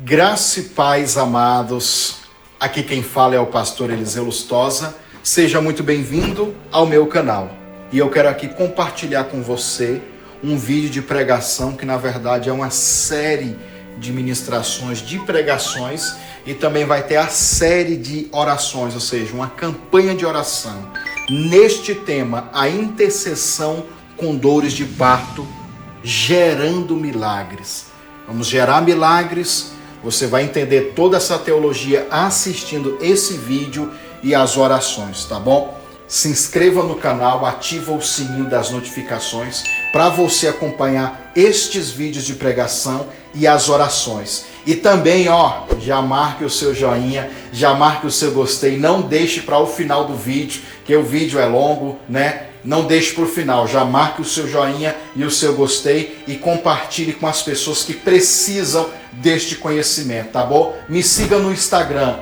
Graça e paz, amados. Aqui quem fala é o pastor Eliseu Lustosa. Seja muito bem-vindo ao meu canal. E eu quero aqui compartilhar com você um vídeo de pregação que na verdade é uma série de ministrações, de pregações, e também vai ter a série de orações, ou seja, uma campanha de oração. Neste tema, a intercessão com dores de parto, gerando milagres. Vamos gerar milagres. Você vai entender toda essa teologia assistindo esse vídeo e as orações, tá bom? Se inscreva no canal, ativa o sininho das notificações para você acompanhar estes vídeos de pregação e as orações. E também, já marque o seu joinha, já marque o seu gostei, não deixe para o final do vídeo, que o vídeo é longo, né? Não deixe para o final, já marque o seu joinha e o seu gostei e compartilhe com as pessoas que precisam deste conhecimento, tá bom? Me siga no Instagram,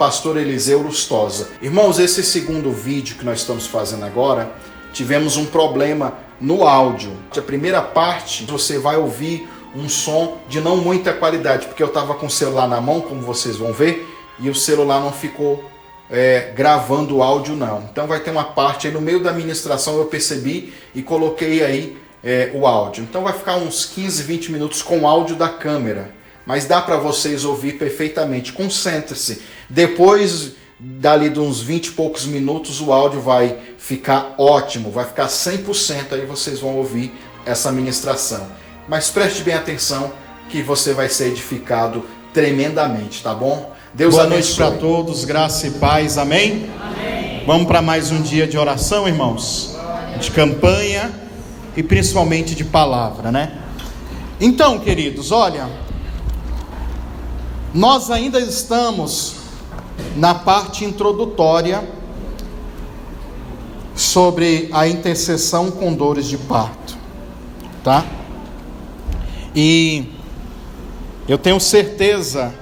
@Pastor Eliseu Lustosa. Irmãos, esse segundo vídeo que nós estamos fazendo agora, tivemos um problema no áudio. A primeira parte, você vai ouvir um som de não muita qualidade, porque eu estava com o celular na mão, como vocês vão ver, e o celular não ficou gravando o áudio não. Então vai ter uma parte aí no meio da ministração, eu percebi e coloquei aí o áudio. Então vai ficar uns 15, 20 minutos com o áudio da câmera. Mas dá para vocês ouvir perfeitamente. Concentre-se. Depois dali de uns 20 e poucos minutos o áudio vai ficar ótimo, vai ficar 100%, aí vocês vão ouvir essa ministração. Mas preste bem atenção que você vai ser edificado tremendamente, tá bom? Deus Boa abençoe. noite para todos, graça e paz, amém? Amém. Vamos para mais um dia de oração, irmãos, de campanha e principalmente de palavra, né? Então, queridos, olha, nós ainda estamos na parte introdutória sobre a intercessão com dores de parto, tá? E eu tenho certeza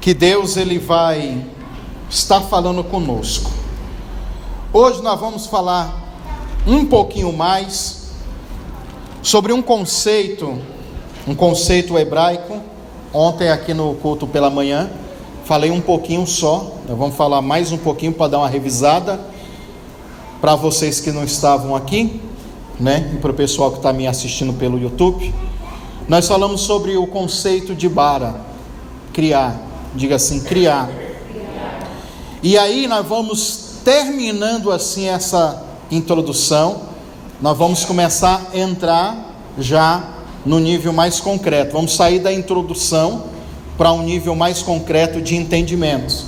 que Deus ele vai estar falando conosco. Hoje nós vamos falar um pouquinho mais sobre um conceito hebraico. Ontem aqui no culto pela manhã falei um pouquinho só. Nós vamos falar mais um pouquinho para dar uma revisada para vocês que não estavam aqui, né? E para o pessoal que está me assistindo pelo YouTube. Nós falamos sobre o conceito de bara, criar. Diga assim, criar. E aí nós vamos terminando assim essa introdução. Nós vamos começar a entrar já no nível mais concreto. Vamos sair da introdução para um nível mais concreto de entendimento,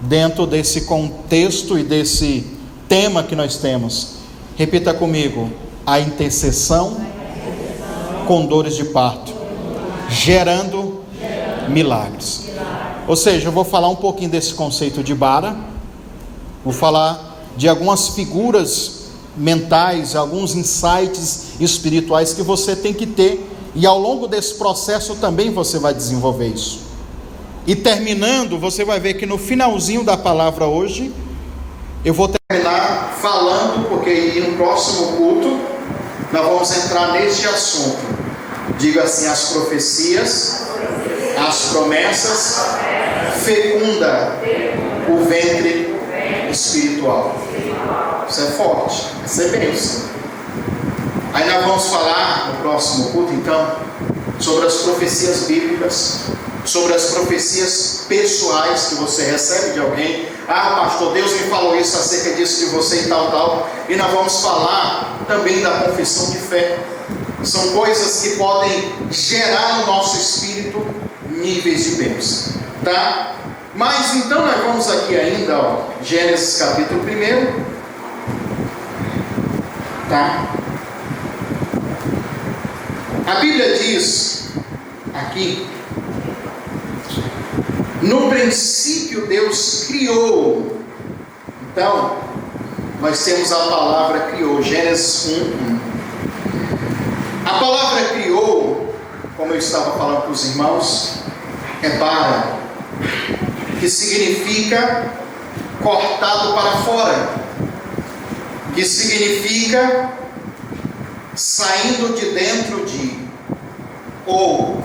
dentro desse contexto e desse tema que nós temos. Repita comigo: a intercessão com dores de parto, gerando milagres. Ou seja, eu vou falar um pouquinho desse conceito de bara, vou falar de algumas figuras mentais, alguns insights espirituais que você tem que ter, e ao longo desse processo também você vai desenvolver isso. E terminando, você vai ver que no finalzinho da palavra hoje, eu vou terminar falando, porque no próximo culto nós vamos entrar neste assunto. Diga assim: as profecias, as promessas, fecunda o ventre espiritual. Isso é forte, isso é bênção. Aí nós vamos falar no próximo culto, então, sobre as profecias bíblicas, sobre as profecias pessoais que você recebe de alguém. Pastor, Deus me falou isso acerca disso de você e tal. E nós vamos falar também da confissão de fé. São coisas que podem gerar no nosso espírito níveis de bênção, tá? Mas então nós vamos aqui ainda, Gênesis capítulo 1, tá? A Bíblia diz aqui: no princípio Deus criou. Então nós temos a palavra criou, Gênesis 1. A palavra criou, como eu estava falando para os irmãos, é bara, que significa cortado para fora, que significa saindo de dentro de, ou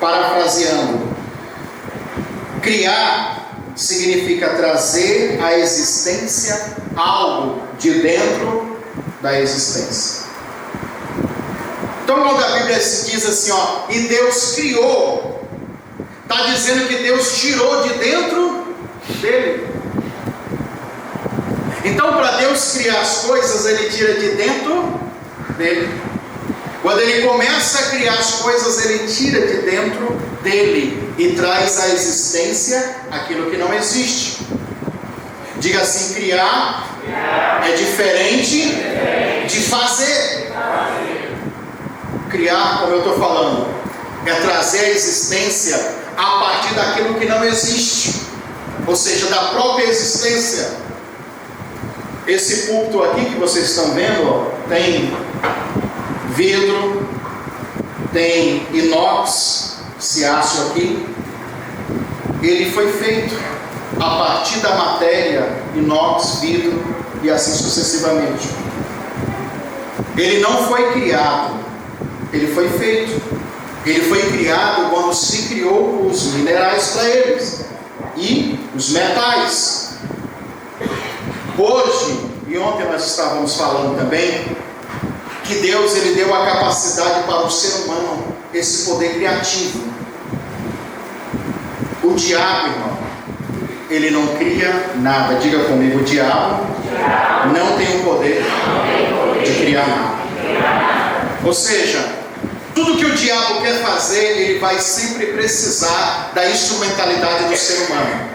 Parafraseando, criar significa trazer à existência algo de dentro da existência. Então, quando a Bíblia se diz assim, e Deus criou, está dizendo que Deus tirou de dentro dele. Então, para Deus criar as coisas, Ele tira de dentro dele. Quando Ele começa a criar as coisas, Ele tira de dentro dele e traz à existência aquilo que não existe. Diga assim: criar é diferente de fazer. Criar, como eu estou falando, é trazer à existência a partir daquilo que não existe, ou seja, da própria existência. Esse púlpito aqui que vocês estão vendo, tem vidro, tem inox, esse aço aqui. Ele foi feito a partir da matéria inox, vidro e assim sucessivamente. Ele não foi criado, ele foi feito. Ele foi criado quando se criou os minerais para eles e os metais. Hoje, e ontem nós estávamos falando também, que Deus ele deu a capacidade para o ser humano, esse poder criativo. O diabo, irmão, ele não cria nada. Diga comigo: o diabo não tem o poder de criar nada. Ou seja, tudo que o diabo quer fazer, ele vai sempre precisar da instrumentalidade do ser humano.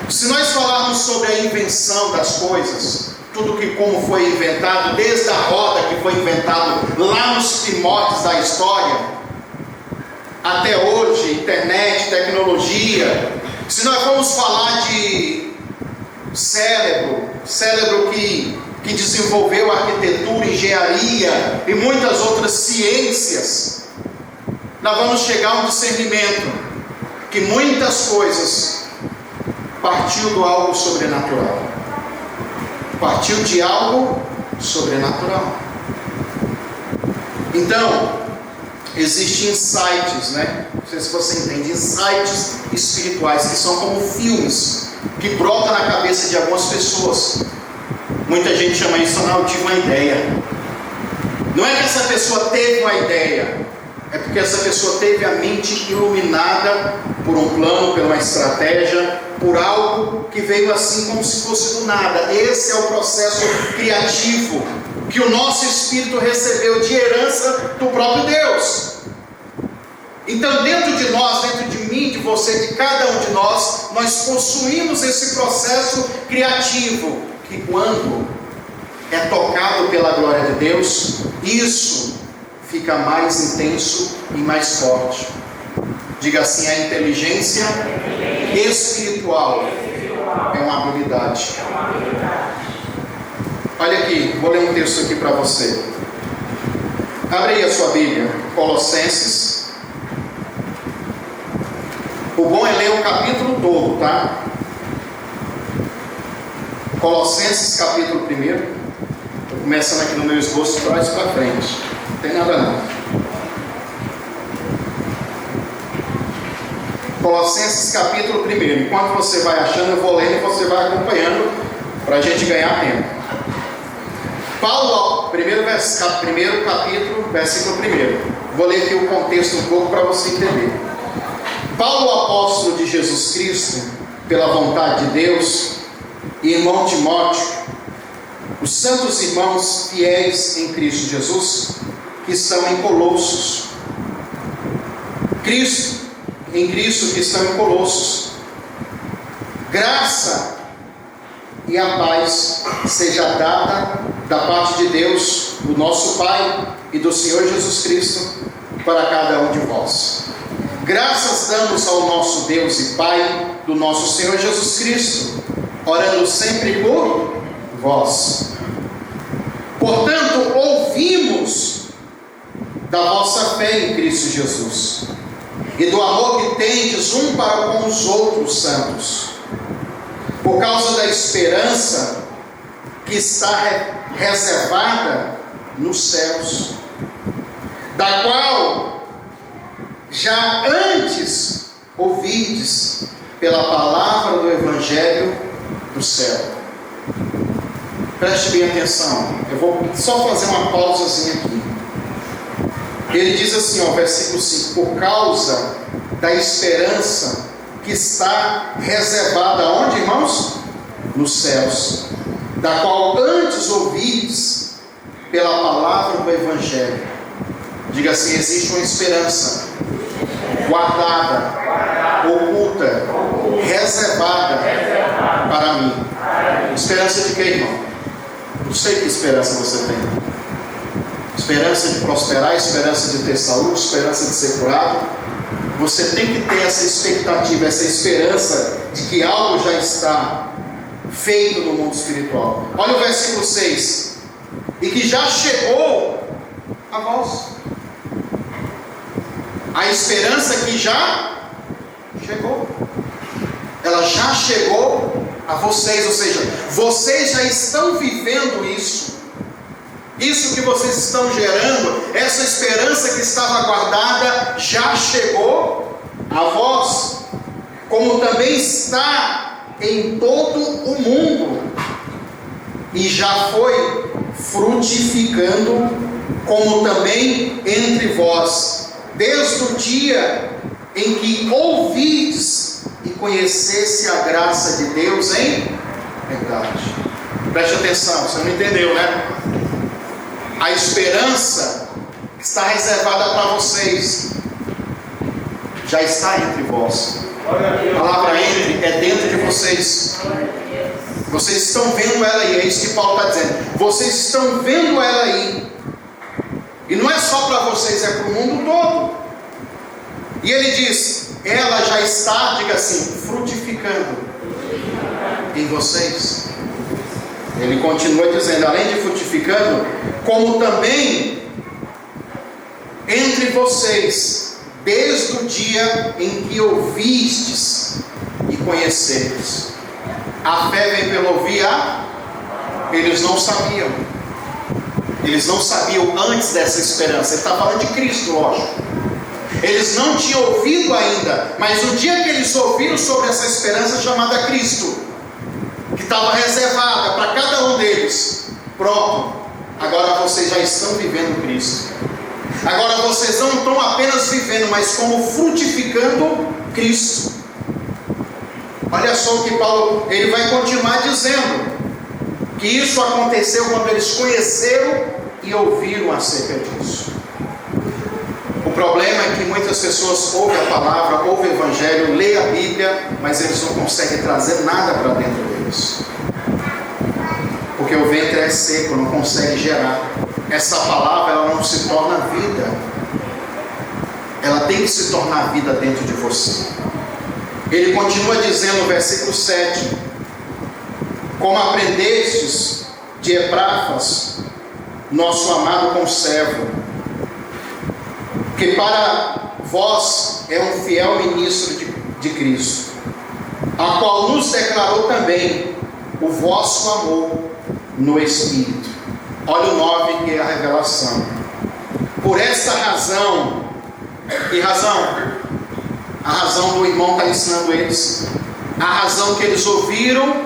Se nós falarmos sobre a invenção das coisas, tudo que como foi inventado, desde a roda que foi inventado lá nos primórdios da história, até hoje, internet, tecnologia. Se nós formos falar de cérebro que desenvolveu arquitetura, engenharia e muitas outras ciências, nós vamos chegar a um discernimento que muitas coisas partiu de algo sobrenatural. Partiu de algo sobrenatural. Então, existem insights, não sei se você entende, insights espirituais, que são como filmes, que brotam na cabeça de algumas pessoas. Muita gente chama isso, eu tive uma ideia. Não é que essa pessoa teve uma ideia, é porque essa pessoa teve a mente iluminada por um plano, por uma estratégia, por algo que veio assim como se fosse do nada. Esse é o processo criativo que o nosso espírito recebeu de herança do próprio Deus. Então, dentro de nós, dentro de mim, de você, de cada um de nós possuímos esse processo criativo, que quando é tocado pela glória de Deus, isso fica mais intenso e mais forte. Diga assim: a inteligência espiritual é uma habilidade. Olha aqui, vou ler um texto aqui para você. Abre aí a sua Bíblia, Colossenses. O bom é ler o capítulo todo, tá? Colossenses capítulo 1. Estou começando aqui no meu esboço, trás para frente. Não tem nada não. Colossenses capítulo 1. Enquanto você vai achando, eu vou lendo e você vai acompanhando, para a gente ganhar tempo. Paulo, primeiro capítulo, versículo 1. Vou ler aqui o contexto um pouco para você entender. Paulo, apóstolo de Jesus Cristo, pela vontade de Deus, e irmão Timóteo, os santos irmãos fiéis em Cristo Jesus, que estão em Colossos. Em Cristo que estão em Colossos. Graça e a paz seja dada da parte de Deus, o nosso Pai, e do Senhor Jesus Cristo, para cada um de vós. Graças damos ao nosso Deus e Pai do nosso Senhor Jesus Cristo, orando sempre por vós. Portanto, ouvimos da vossa fé em Cristo Jesus e do amor que tendes um para com os outros santos, por causa da esperança que está reservada nos céus, da qual já antes ouvides pela palavra do Evangelho do céu. Preste bem atenção, eu vou só fazer uma pausazinha aqui. Ele diz assim, ó, versículo 5: por causa da esperança que está reservada onde, irmãos? Nos céus, da qual antes ouvides pela palavra do Evangelho. Diga assim: existe uma esperança guardada, oculta, reservada para mim. Esperança de quê, irmão? Não sei que esperança você tem. Esperança de prosperar, esperança de ter saúde, esperança de ser curado. Você tem que ter essa expectativa, essa esperança de que algo já está feito no mundo espiritual. Olha o versículo 6: e que já chegou a vós. A esperança que já chegou, ela já chegou a vocês, ou seja, vocês já estão vivendo isso que vocês estão gerando, essa esperança que estava guardada, já chegou a vós, como também está em todo o mundo, e já foi frutificando, como também entre vós, desde o dia em que ouvides e conhecesse a graça de Deus em verdade. Preste atenção, você não entendeu, né? A esperança que está reservada para vocês já está entre vós. A palavra entre é dentro de vocês. Vocês estão vendo ela aí, é isso que Paulo está dizendo. Vocês estão vendo ela aí. E não é só para vocês, é para o mundo todo. E ele diz: ela já está, diga assim, frutificando em vocês. Ele continua dizendo, além de frutificando, como também entre vocês, desde o dia em que ouvistes e conheceres. A fé vem pelo ouvir Eles não sabiam. Eles não sabiam antes dessa esperança. Ele está falando de Cristo, lógico. Eles não tinham ouvido ainda, mas o dia que eles ouviram sobre essa esperança chamada Cristo, que estava reservada para cada um deles, pronto, agora vocês já estão vivendo Cristo. Agora vocês não estão apenas vivendo, mas como frutificando Cristo. Olha só o que Paulo, ele vai continuar dizendo, que isso aconteceu quando eles conheceram e ouviram acerca disso. O problema é que muitas pessoas ouvem a palavra, ouvem o Evangelho, lêem a Bíblia, mas eles não conseguem trazer nada para dentro deles, porque o ventre é seco, não consegue gerar. Essa palavra, ela não se torna vida, ela tem que se tornar vida dentro de você. Ele continua dizendo no versículo 7: como aprendestes de Epáfras, nosso amado conservo, que para vós é um fiel ministro de Cristo, a qual nos declarou também o vosso amor no Espírito. Olha o 9, que é a revelação. Por essa razão, que razão? A razão do irmão está ensinando eles, a razão que eles ouviram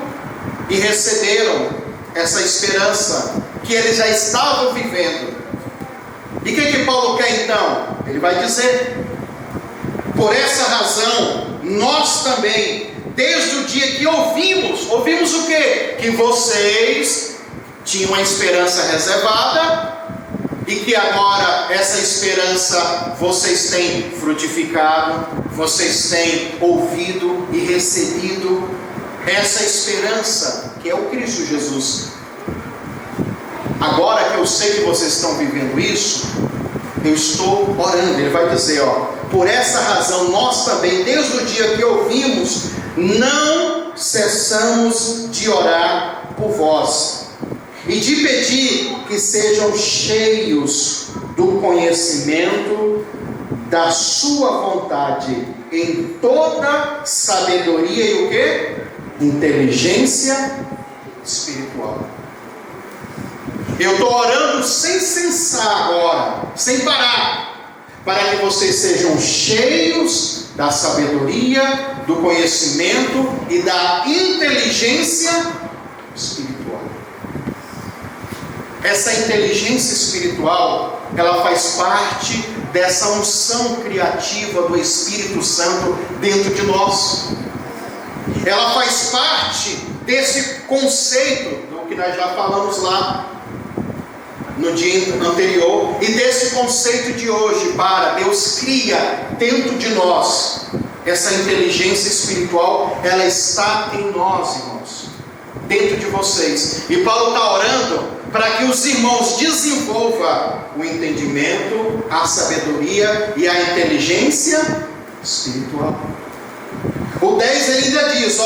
e receberam essa esperança que eles já estavam vivendo. E o que Paulo quer então? Ele vai dizer: por essa razão, nós também, desde o dia que ouvimos o quê? Que vocês tinham uma esperança reservada, e que agora essa esperança vocês têm frutificado, vocês têm ouvido e recebido essa esperança que é o Cristo Jesus. Agora que eu sei que vocês estão vivendo isso, eu estou orando. Ele vai dizer, por essa razão nós também, desde o dia que ouvimos, não cessamos de orar por vós e de pedir que sejam cheios do conhecimento da sua vontade, em toda sabedoria e o quê? Inteligência espiritual. Eu estou orando sem cessar agora, sem parar, para que vocês sejam cheios da sabedoria, do conhecimento e da inteligência espiritual. Essa inteligência espiritual, ela faz parte dessa unção criativa do Espírito Santo dentro de nós. Ela faz parte desse conceito do que nós já falamos lá no dia anterior, e desse conceito de hoje. Para Deus cria dentro de nós essa inteligência espiritual, ela está em nós, irmãos, dentro de vocês. E Paulo está orando para que os irmãos desenvolvam o entendimento, a sabedoria e a inteligência espiritual. O 10 ele ainda diz,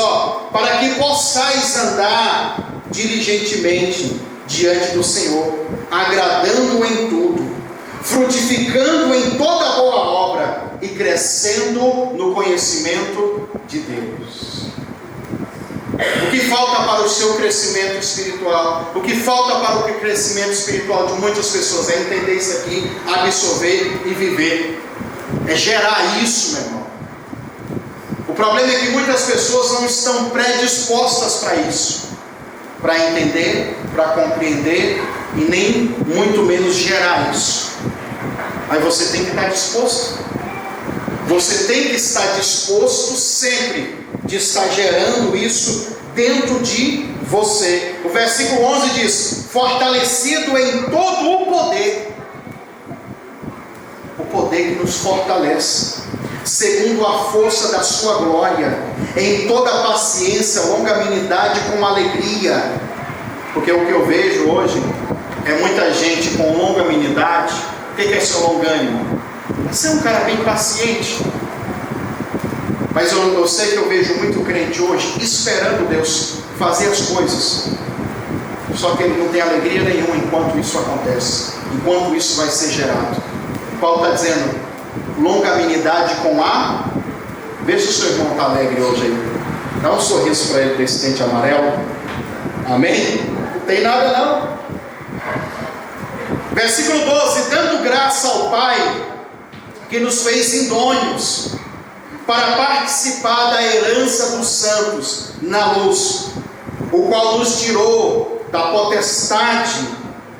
para que possais andar diligentemente diante do Senhor, agradando-o em tudo, frutificando em toda boa obra e crescendo no conhecimento de Deus. O que falta para o seu crescimento espiritual, o que falta para o crescimento espiritual de muitas pessoas é entender isso aqui, absorver e viver, é gerar isso, meu irmão. O problema é que muitas pessoas não estão predispostas para isso, para entender, para compreender e nem muito menos gerar isso. Mas você tem que estar disposto. Você tem que estar disposto sempre de estar gerando isso dentro de você. O versículo 11 diz: fortalecido em todo o poder que nos fortalece, segundo a força da sua glória, em toda paciência, longanimidade com alegria. Porque o que eu vejo hoje é muita gente com longanimidade. O que é ser longânimo? É ser um cara bem paciente. Mas eu sei que eu vejo muito crente hoje esperando Deus fazer as coisas, só que ele não tem alegria nenhuma enquanto isso acontece, enquanto isso vai ser gerado. Paulo está dizendo: longanimidade com a... Veja se o seu irmão está alegre hoje aí. Dá um sorriso para ele desse dente amarelo. Amém? Não tem nada não. Versículo 12: dando graça ao Pai que nos fez idôneos para participar da herança dos santos na luz, o qual nos tirou da potestade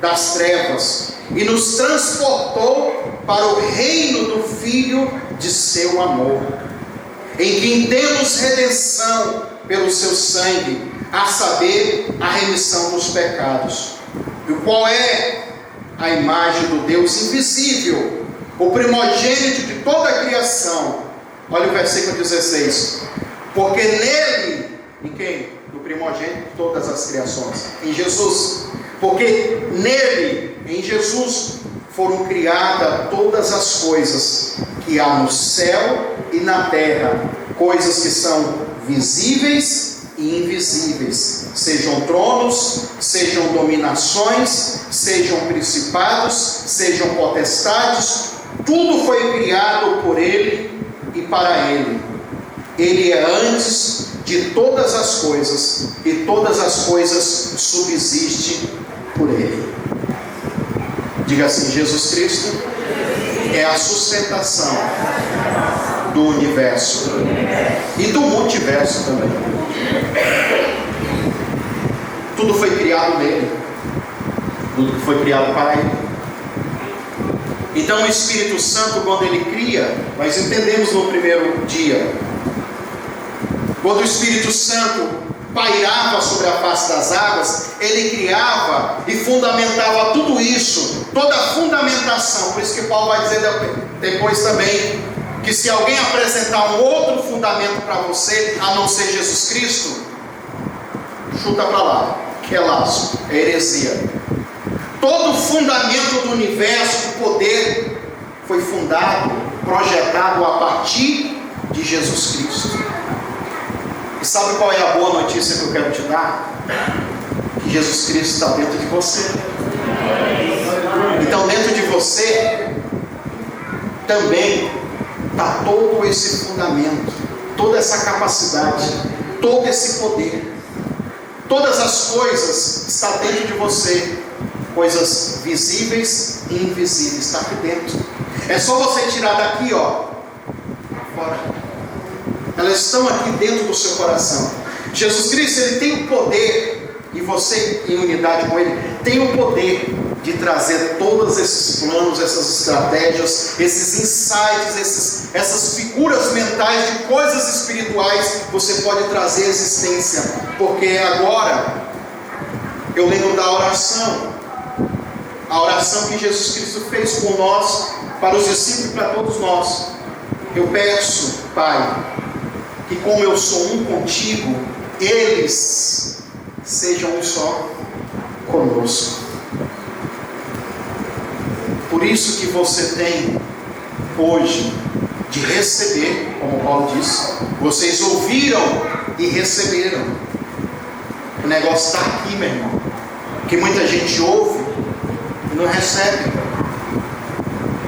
das trevas e nos transportou para o reino do Filho de seu amor, em quem temos redenção pelo seu sangue, a saber, a remissão dos pecados, o qual é a imagem do Deus invisível, o primogênito de toda a criação. Olha o versículo 16: porque nele, em quem? No primogênito de todas as criações, em Jesus. Porque nele, em Jesus, foram criadas todas as coisas que há no céu e na terra, coisas que são visíveis e invisíveis, sejam tronos, sejam dominações, sejam principados, sejam potestades. Tudo foi criado por ele e para ele. Ele é antes de todas as coisas, e todas as coisas subsistem por ele. Diga assim: Jesus Cristo é a sustentação do universo e do multiverso também. Tudo foi criado nele, tudo foi criado para ele. Então o Espírito Santo, quando ele cria, nós entendemos no primeiro dia, quando o Espírito Santo pairava sobre a face das águas, ele criava e fundamentava tudo isso, toda a fundamentação. Por isso que Paulo vai dizer depois também, que se alguém apresentar um outro fundamento para você, a não ser Jesus Cristo, chuta para lá, que é laço, é heresia. Todo o fundamento do universo, do poder, foi fundado, projetado a partir de Jesus Cristo. E sabe qual é a boa notícia que eu quero te dar? Que Jesus Cristo está dentro de você. Então dentro de você também está todo esse fundamento, toda essa capacidade, todo esse poder. Todas as coisas estão dentro de você, coisas visíveis e invisíveis, está aqui dentro. É só você tirar daqui, ó, fora. Elas estão aqui dentro do seu coração. Jesus Cristo, Ele tem o poder, e você em unidade com Ele, tem o poder de trazer todos esses planos, essas estratégias, esses insights, essas figuras mentais de coisas espirituais, você pode trazer à existência. Porque agora, eu lembro da oração, a oração que Jesus Cristo fez por nós, para os discípulos e para todos nós. Eu peço, Pai, que como eu sou um contigo, eles sejam um só conosco. Por isso que você tem hoje de receber, como Paulo disse, vocês ouviram e receberam. O negócio está aqui, meu irmão, que muita gente ouve e não recebe.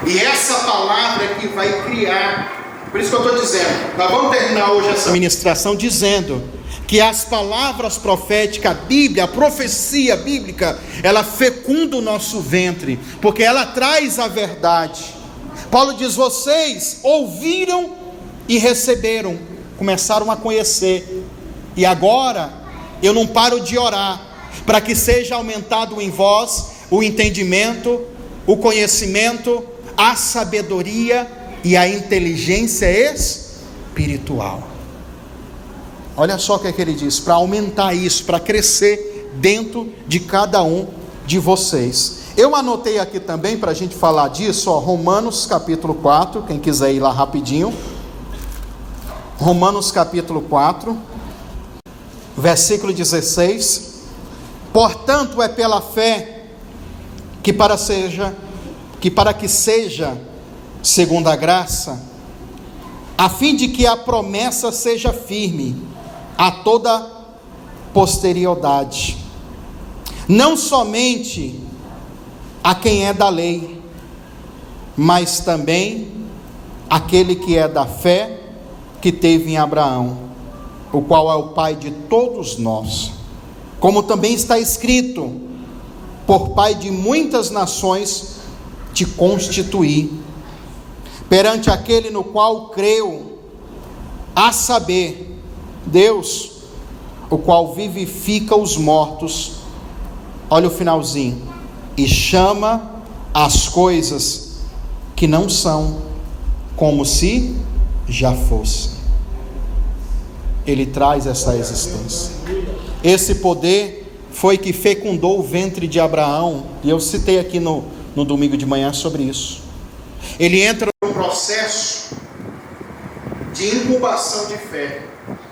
E essa palavra é que vai criar. Por isso que eu estou dizendo, nós vamos terminar hoje essa ministração dizendo que as palavras proféticas, a Bíblia, a profecia bíblica, ela fecunda o nosso ventre, porque ela traz a verdade. Paulo diz: vocês ouviram e receberam, começaram a conhecer, e agora eu não paro de orar, para que seja aumentado em vós o entendimento, o conhecimento, a sabedoria e a inteligência espiritual. Olha só o que é que ele diz, para aumentar isso, para crescer dentro de cada um de vocês. Eu anotei aqui também, para a gente falar disso, ó, Romanos capítulo 4, quem quiser ir lá rapidinho. Romanos capítulo 4, versículo 16. Portanto, é pela fé que para que seja segundo a graça, a fim de que a promessa seja firme a toda posterioridade, não somente a quem é da lei, mas também aquele que é da fé que teve em Abraão, o qual é o pai de todos nós. Como também está escrito: por pai de muitas nações te constituí, perante aquele no qual creu, a saber, Deus, o qual vivifica os mortos. Olha o finalzinho: e chama as coisas que não são como se já fossem. Ele traz essa existência. Esse poder foi que fecundou o ventre de Abraão, e eu citei aqui no domingo de manhã sobre isso. Ele entra no processo de incubação de fé.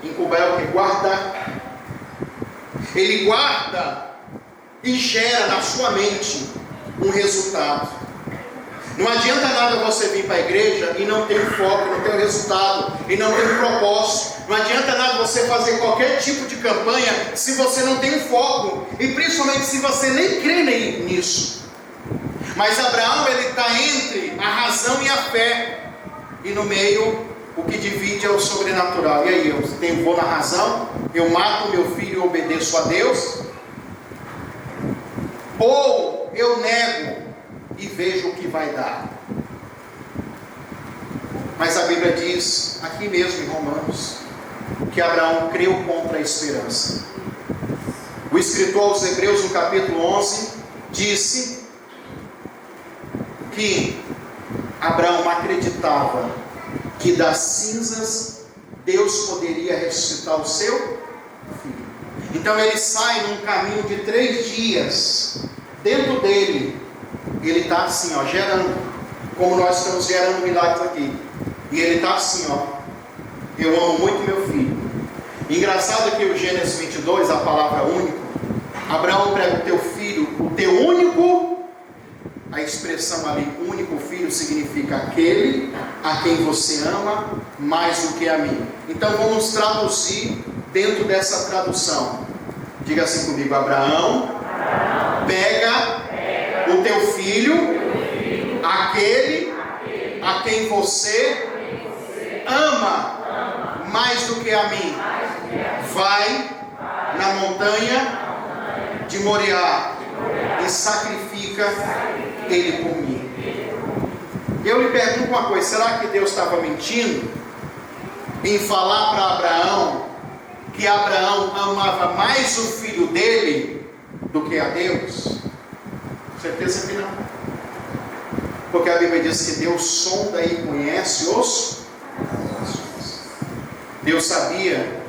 Incubar é o que? Guardar. Ele guarda e gera na sua mente um resultado. Não adianta nada você vir para a igreja e não ter um foco, não ter um resultado, e não ter um propósito. Não adianta nada você fazer qualquer tipo de campanha se você não tem um foco, e principalmente se você nem crê nisso. Mas Abraão, ele está entre a razão e a fé, e no meio o que divide é o sobrenatural. E aí, eu vou na razão, eu mato meu filho e obedeço a Deus, ou eu nego e vejo o que vai dar. Mas a Bíblia diz, aqui mesmo em Romanos, que Abraão creu contra a esperança. O escritor aos Hebreus, no capítulo 11, disse que Abraão acreditava que das cinzas Deus poderia ressuscitar o seu filho. Então ele sai num caminho de 3 dias. Dentro dele, ele está assim, ó, gerando, como nós estamos gerando milagres aqui. E ele está assim, ó: eu amo muito meu filho. Engraçado que o Gênesis 22, a palavra único, Abraão prega o teu filho, o teu único. A expressão ali, único filho, significa aquele a quem você ama mais do que a mim. Então vamos traduzir dentro dessa tradução. Diga assim comigo: Abraão, pega o teu filho, aquele a quem você ama mais do que a mim. Vai na montanha de Moriá e sacrifica ele por mim. Eu lhe pergunto uma coisa: será que Deus estava mentindo em falar para Abraão que Abraão amava mais o filho dele do que a Deus? Certeza que não. Porque a Bíblia diz que Deus sonda e conhece os corações. Deus sabia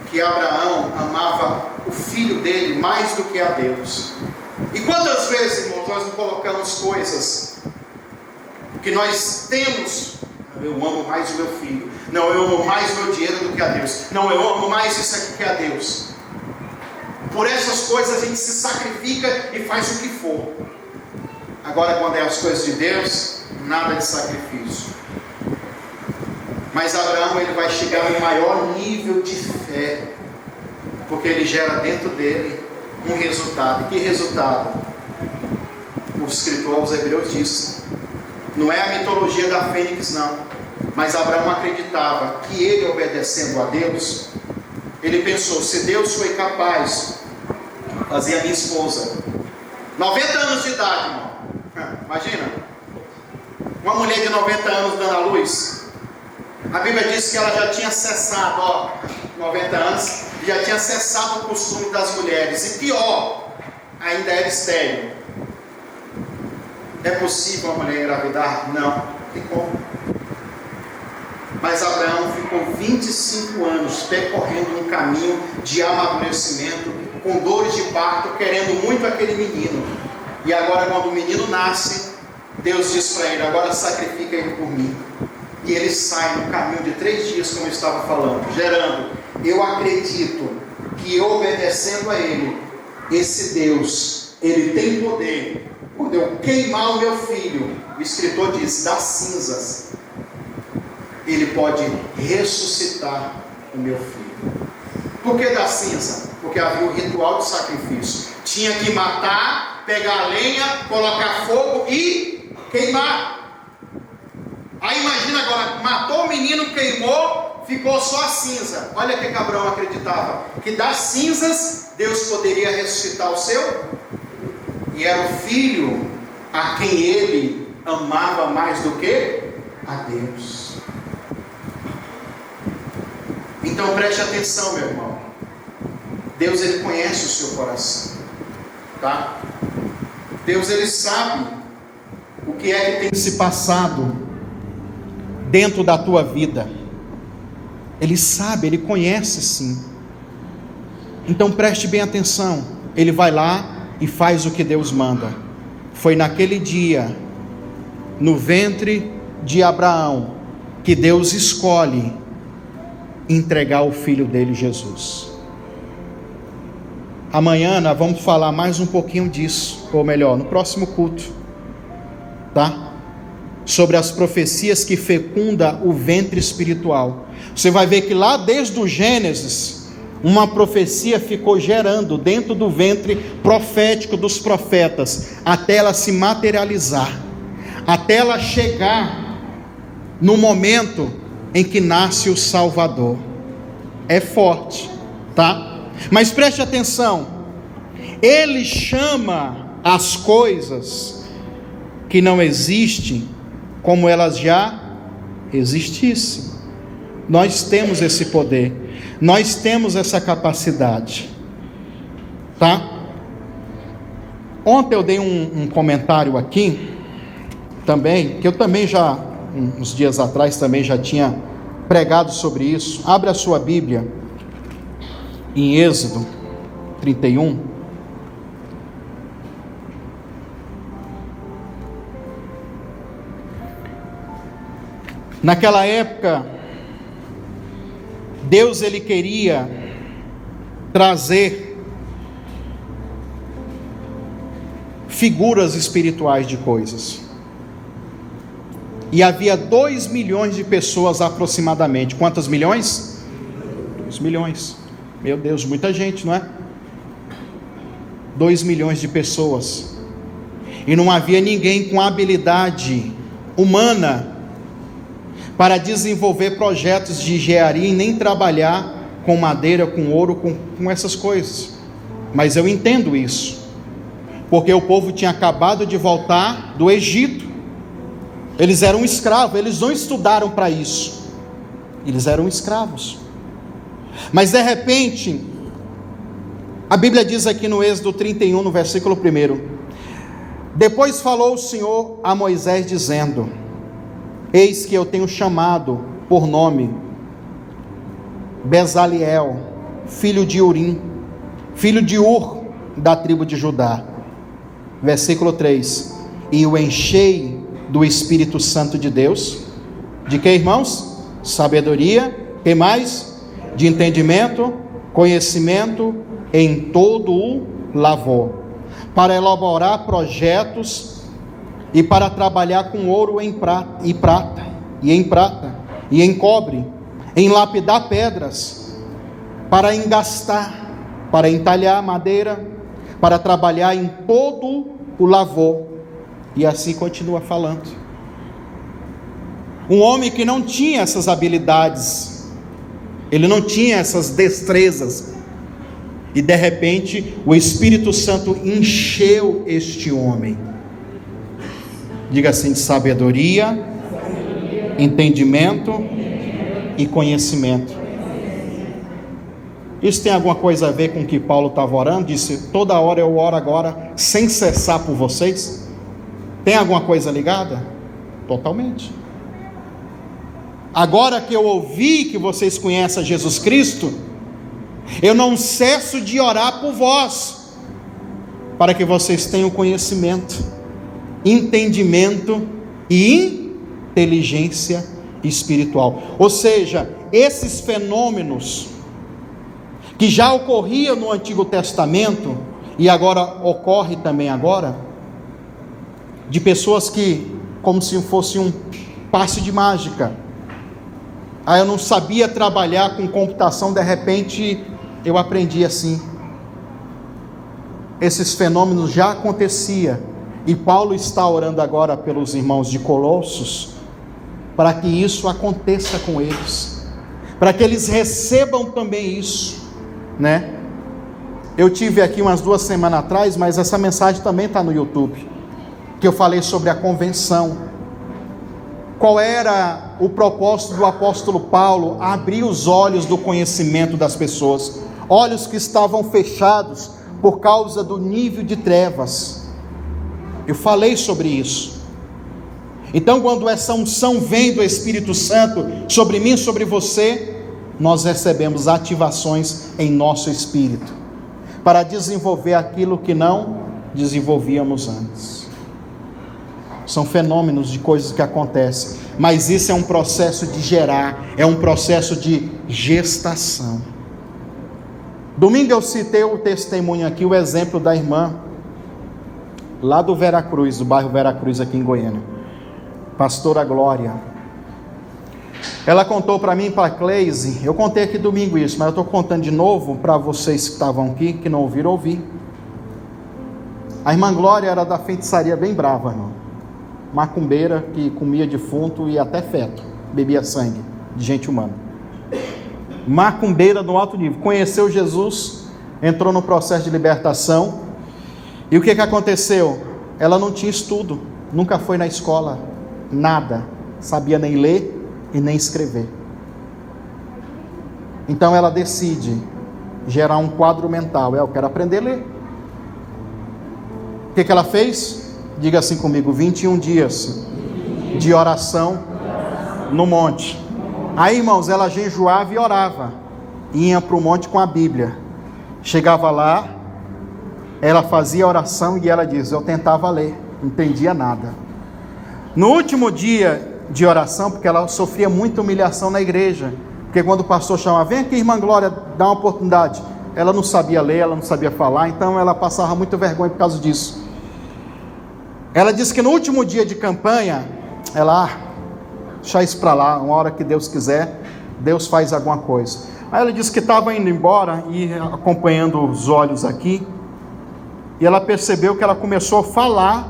que Abraão amava o filho dele mais do que a Deus. E quantas vezes, irmãos, nós não colocamos coisas que nós temos: eu amo mais o meu filho, não, eu amo mais o meu dinheiro do que a Deus, não, eu amo mais isso aqui que a Deus. Por essas coisas a gente se sacrifica e faz o que for. Agora, quando é as coisas de Deus, nada de sacrifício. Mas Abraão, ele vai chegar no maior nível de fé, porque ele gera dentro dele um resultado. E que resultado? O escritor aos Hebreus diz: não é a mitologia da fênix, não, mas Abraão acreditava que ele, obedecendo a Deus, ele pensou: se Deus foi capaz de fazer a minha esposa 90 anos de idade, irmão, imagina, uma mulher de 90 anos dando à luz. A Bíblia diz que ela já tinha cessado, 90 anos, já tinha cessado o costume das mulheres, e pior, ainda era estéril. É possível uma mulher engravidar? Não, tem como. Mas Abraão ficou 25 anos percorrendo um caminho de amadurecimento, com dores de parto, querendo muito aquele menino. E agora, quando o menino nasce, Deus diz para ele: agora sacrifica ele por mim. E ele sai no caminho de 3 dias, como eu estava falando, gerando. Eu acredito que, obedecendo a ele, esse Deus, ele tem poder. Quando eu queimar o meu filho, o escritor diz, das cinzas, ele pode ressuscitar o meu filho. Por que da cinza? Porque havia o ritual de sacrifício. Tinha que matar, pegar a lenha, colocar fogo e queimar. Aí imagina agora, matou o menino, queimou, ficou só a cinza. Olha o que Abraão acreditava: que das cinzas Deus poderia ressuscitar o seu. E era o filho a quem ele amava mais do que a Deus. Então preste atenção, meu irmão. Deus, ele conhece o seu coração, tá? Deus, ele sabe o que é que tem se passado dentro da tua vida. Ele sabe, ele conhece sim. Então preste bem atenção. Ele vai lá e faz o que Deus manda. Foi naquele dia, no ventre de Abraão, que Deus escolhe entregar o filho dele, Jesus. Amanhã nós vamos falar mais um pouquinho disso, ou melhor, no próximo culto, tá? Sobre as profecias que fecunda o ventre espiritual. Você vai ver que lá desde o Gênesis, uma profecia ficou gerando dentro do ventre profético dos profetas, até ela se materializar, até ela chegar no momento em que nasce o Salvador. É forte, tá? Mas preste atenção, ele chama as coisas que não existem como elas já existissem. Nós temos esse poder, nós temos essa capacidade, tá? Ontem eu dei um comentário aqui também, que eu também já, uns dias atrás também já tinha pregado sobre isso. Abre a sua Bíblia em Êxodo 31. Naquela época, Deus, ele queria trazer figuras espirituais de coisas. E havia 2 milhões de pessoas aproximadamente. Quantos milhões? 2 milhões. Meu Deus, muita gente, não é? 2 milhões de pessoas. E não havia ninguém com habilidade humana para desenvolver projetos de engenharia e nem trabalhar com madeira, com ouro, com essas coisas. Mas eu entendo isso, porque o povo tinha acabado de voltar do Egito. Eles eram escravos, eles não estudaram para isso. Eles eram escravos. Mas de repente, a Bíblia diz aqui no Êxodo 31, no versículo 1: depois falou o Senhor a Moisés dizendo: eis que eu tenho chamado por nome Bezaleel, filho de Urim, filho de Ur, da tribo de Judá. Versículo 3: e o enchei do Espírito Santo de Deus. De que, irmãos? Sabedoria. Que mais? De entendimento, conhecimento em todo o lavor, para elaborar projetos e para trabalhar com ouro e em prata, e em cobre, em lapidar pedras, para engastar, para entalhar madeira, para trabalhar em todo o lavor. E assim continua falando. Um homem que não tinha essas habilidades, ele não tinha essas destrezas, e de repente o Espírito Santo encheu este homem, diga assim, de sabedoria, entendimento e conhecimento. Isso tem alguma coisa a ver com o que Paulo estava orando? Disse: toda hora eu oro agora sem cessar por vocês. Tem alguma coisa ligada? Totalmente. Agora que eu ouvi que vocês conhecem a Jesus Cristo, eu não cesso de orar por vós, para que vocês tenham conhecimento, entendimento e inteligência espiritual. Ou seja, esses fenômenos que já ocorriam no Antigo Testamento e agora ocorre também agora, de pessoas que, como se fosse um passe de mágica, eu não sabia trabalhar com computação, de repente eu aprendi assim. Esses fenômenos já aconteciam, e Paulo está orando agora pelos irmãos de Colossos, para que isso aconteça com eles, para que eles recebam também isso, né? Eu tive aqui umas 2 semanas atrás, mas essa mensagem também está no YouTube, que eu falei sobre a convenção. Qual era o propósito do apóstolo Paulo? Abrir os olhos do conhecimento das pessoas, olhos que estavam fechados por causa do nível de trevas. Eu falei sobre isso. Então, quando essa unção vem do Espírito Santo sobre mim, sobre você, nós recebemos ativações em nosso espírito, para desenvolver aquilo que não desenvolvíamos antes. São fenômenos de coisas que acontecem, mas isso é um processo de gerar, é um processo de gestação. Domingo eu citei o testemunho aqui, o exemplo da irmã, lá do Veracruz, do bairro Veracruz aqui em Goiânia, pastora Glória. Ela contou para mim, para a Cleise, eu contei aqui domingo isso, mas eu estou contando de novo para vocês que estavam aqui, que não ouviram, ouvir. A irmã Glória era da feitiçaria bem brava, irmão. Macumbeira, que comia defunto e até feto, bebia sangue de gente humana. Macumbeira no alto nível. Conheceu Jesus, entrou no processo de libertação. E o que aconteceu? Ela não tinha estudo, nunca foi na escola, nada, sabia nem ler e nem escrever. Então ela decide gerar um quadro mental. Eu quero aprender a ler. O que ela fez? Diga assim comigo: 21 dias de oração no monte. Aí, irmãos, ela jejuava e orava, ia para o monte com a Bíblia. Chegava lá, ela fazia oração e ela diz: eu tentava ler, não entendia nada. No último dia de oração, porque ela sofria muita humilhação na igreja, porque quando o pastor chamava: vem aqui, irmã Glória, dá uma oportunidade, ela não sabia ler, ela não sabia falar, então ela passava muita vergonha por causa disso. Ela disse que no último dia de campanha, ela, deixa isso para lá, uma hora que Deus quiser, Deus faz alguma coisa. Aí ela disse que estava indo embora e acompanhando os olhos aqui, e ela percebeu que ela começou a falar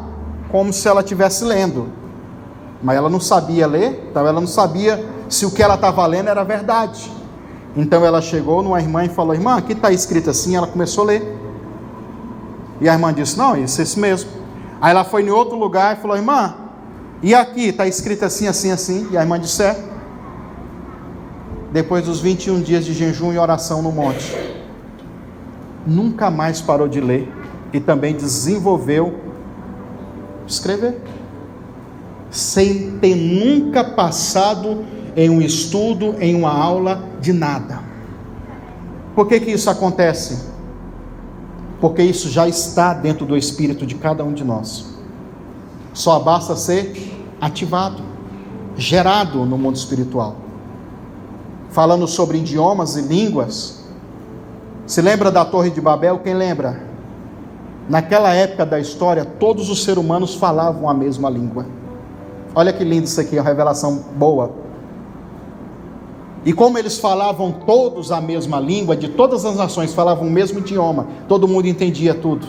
como se ela estivesse lendo, mas ela não sabia ler, então ela não sabia se o que ela estava lendo era verdade. Então ela chegou numa irmã e falou: irmã, aqui está escrito assim. Ela começou a ler, e a irmã disse: não, isso é isso mesmo. Aí ela foi em outro lugar e falou: irmã, E aqui está escrito assim, assim, assim. E a irmã disse: depois dos 21 dias de jejum e oração no monte, nunca mais parou de ler e também desenvolveu escrever, sem ter nunca passado em um estudo, em uma aula de nada. Por que isso acontece? Porque isso já está dentro do espírito de cada um de nós. Só basta ser ativado, gerado no mundo espiritual. Falando sobre idiomas e línguas, se lembra da Torre de Babel? Quem lembra? Naquela época da história, todos os seres humanos falavam a mesma língua. Olha que lindo isso aqui, uma revelação boa. E como eles falavam todos a mesma língua, de todas as nações falavam o mesmo idioma, todo mundo entendia tudo.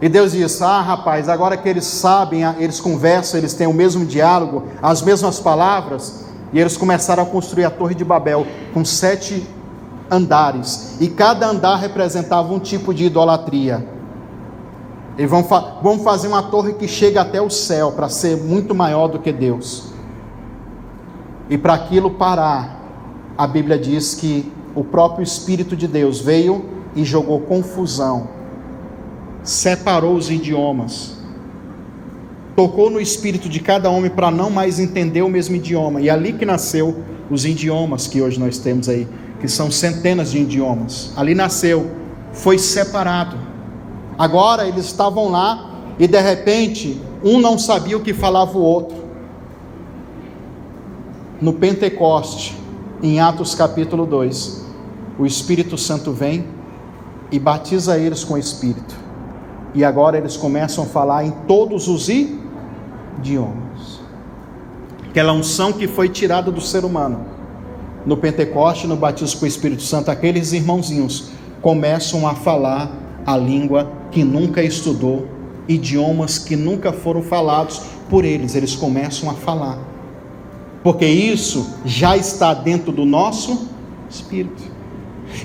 E Deus disse: rapaz, agora que eles sabem, eles conversam, eles têm o mesmo diálogo, as mesmas palavras. E eles começaram a construir a Torre de Babel com 7 andares, e cada andar representava um tipo de idolatria. E vamos fazer uma torre que chega até o céu, para ser muito maior do que Deus. E para aquilo parar, a Bíblia diz que o próprio Espírito de Deus veio e jogou confusão, separou os idiomas, tocou no espírito de cada homem para não mais entender o mesmo idioma. E ali que nasceu os idiomas que hoje nós temos aí, que são centenas de idiomas. Ali nasceu, foi separado. Agora eles estavam lá e de repente um não sabia o que falava o outro. No Pentecoste, em Atos capítulo 2, o Espírito Santo vem e batiza eles com o Espírito. E agora eles começam a falar em todos os idiomas. Aquela unção que foi tirada do ser humano. No Pentecoste, no batismo com o Espírito Santo, aqueles irmãozinhos começam a falar a língua que nunca estudou, idiomas que nunca foram falados por eles. Eles começam a falar, porque isso já está dentro do nosso espírito.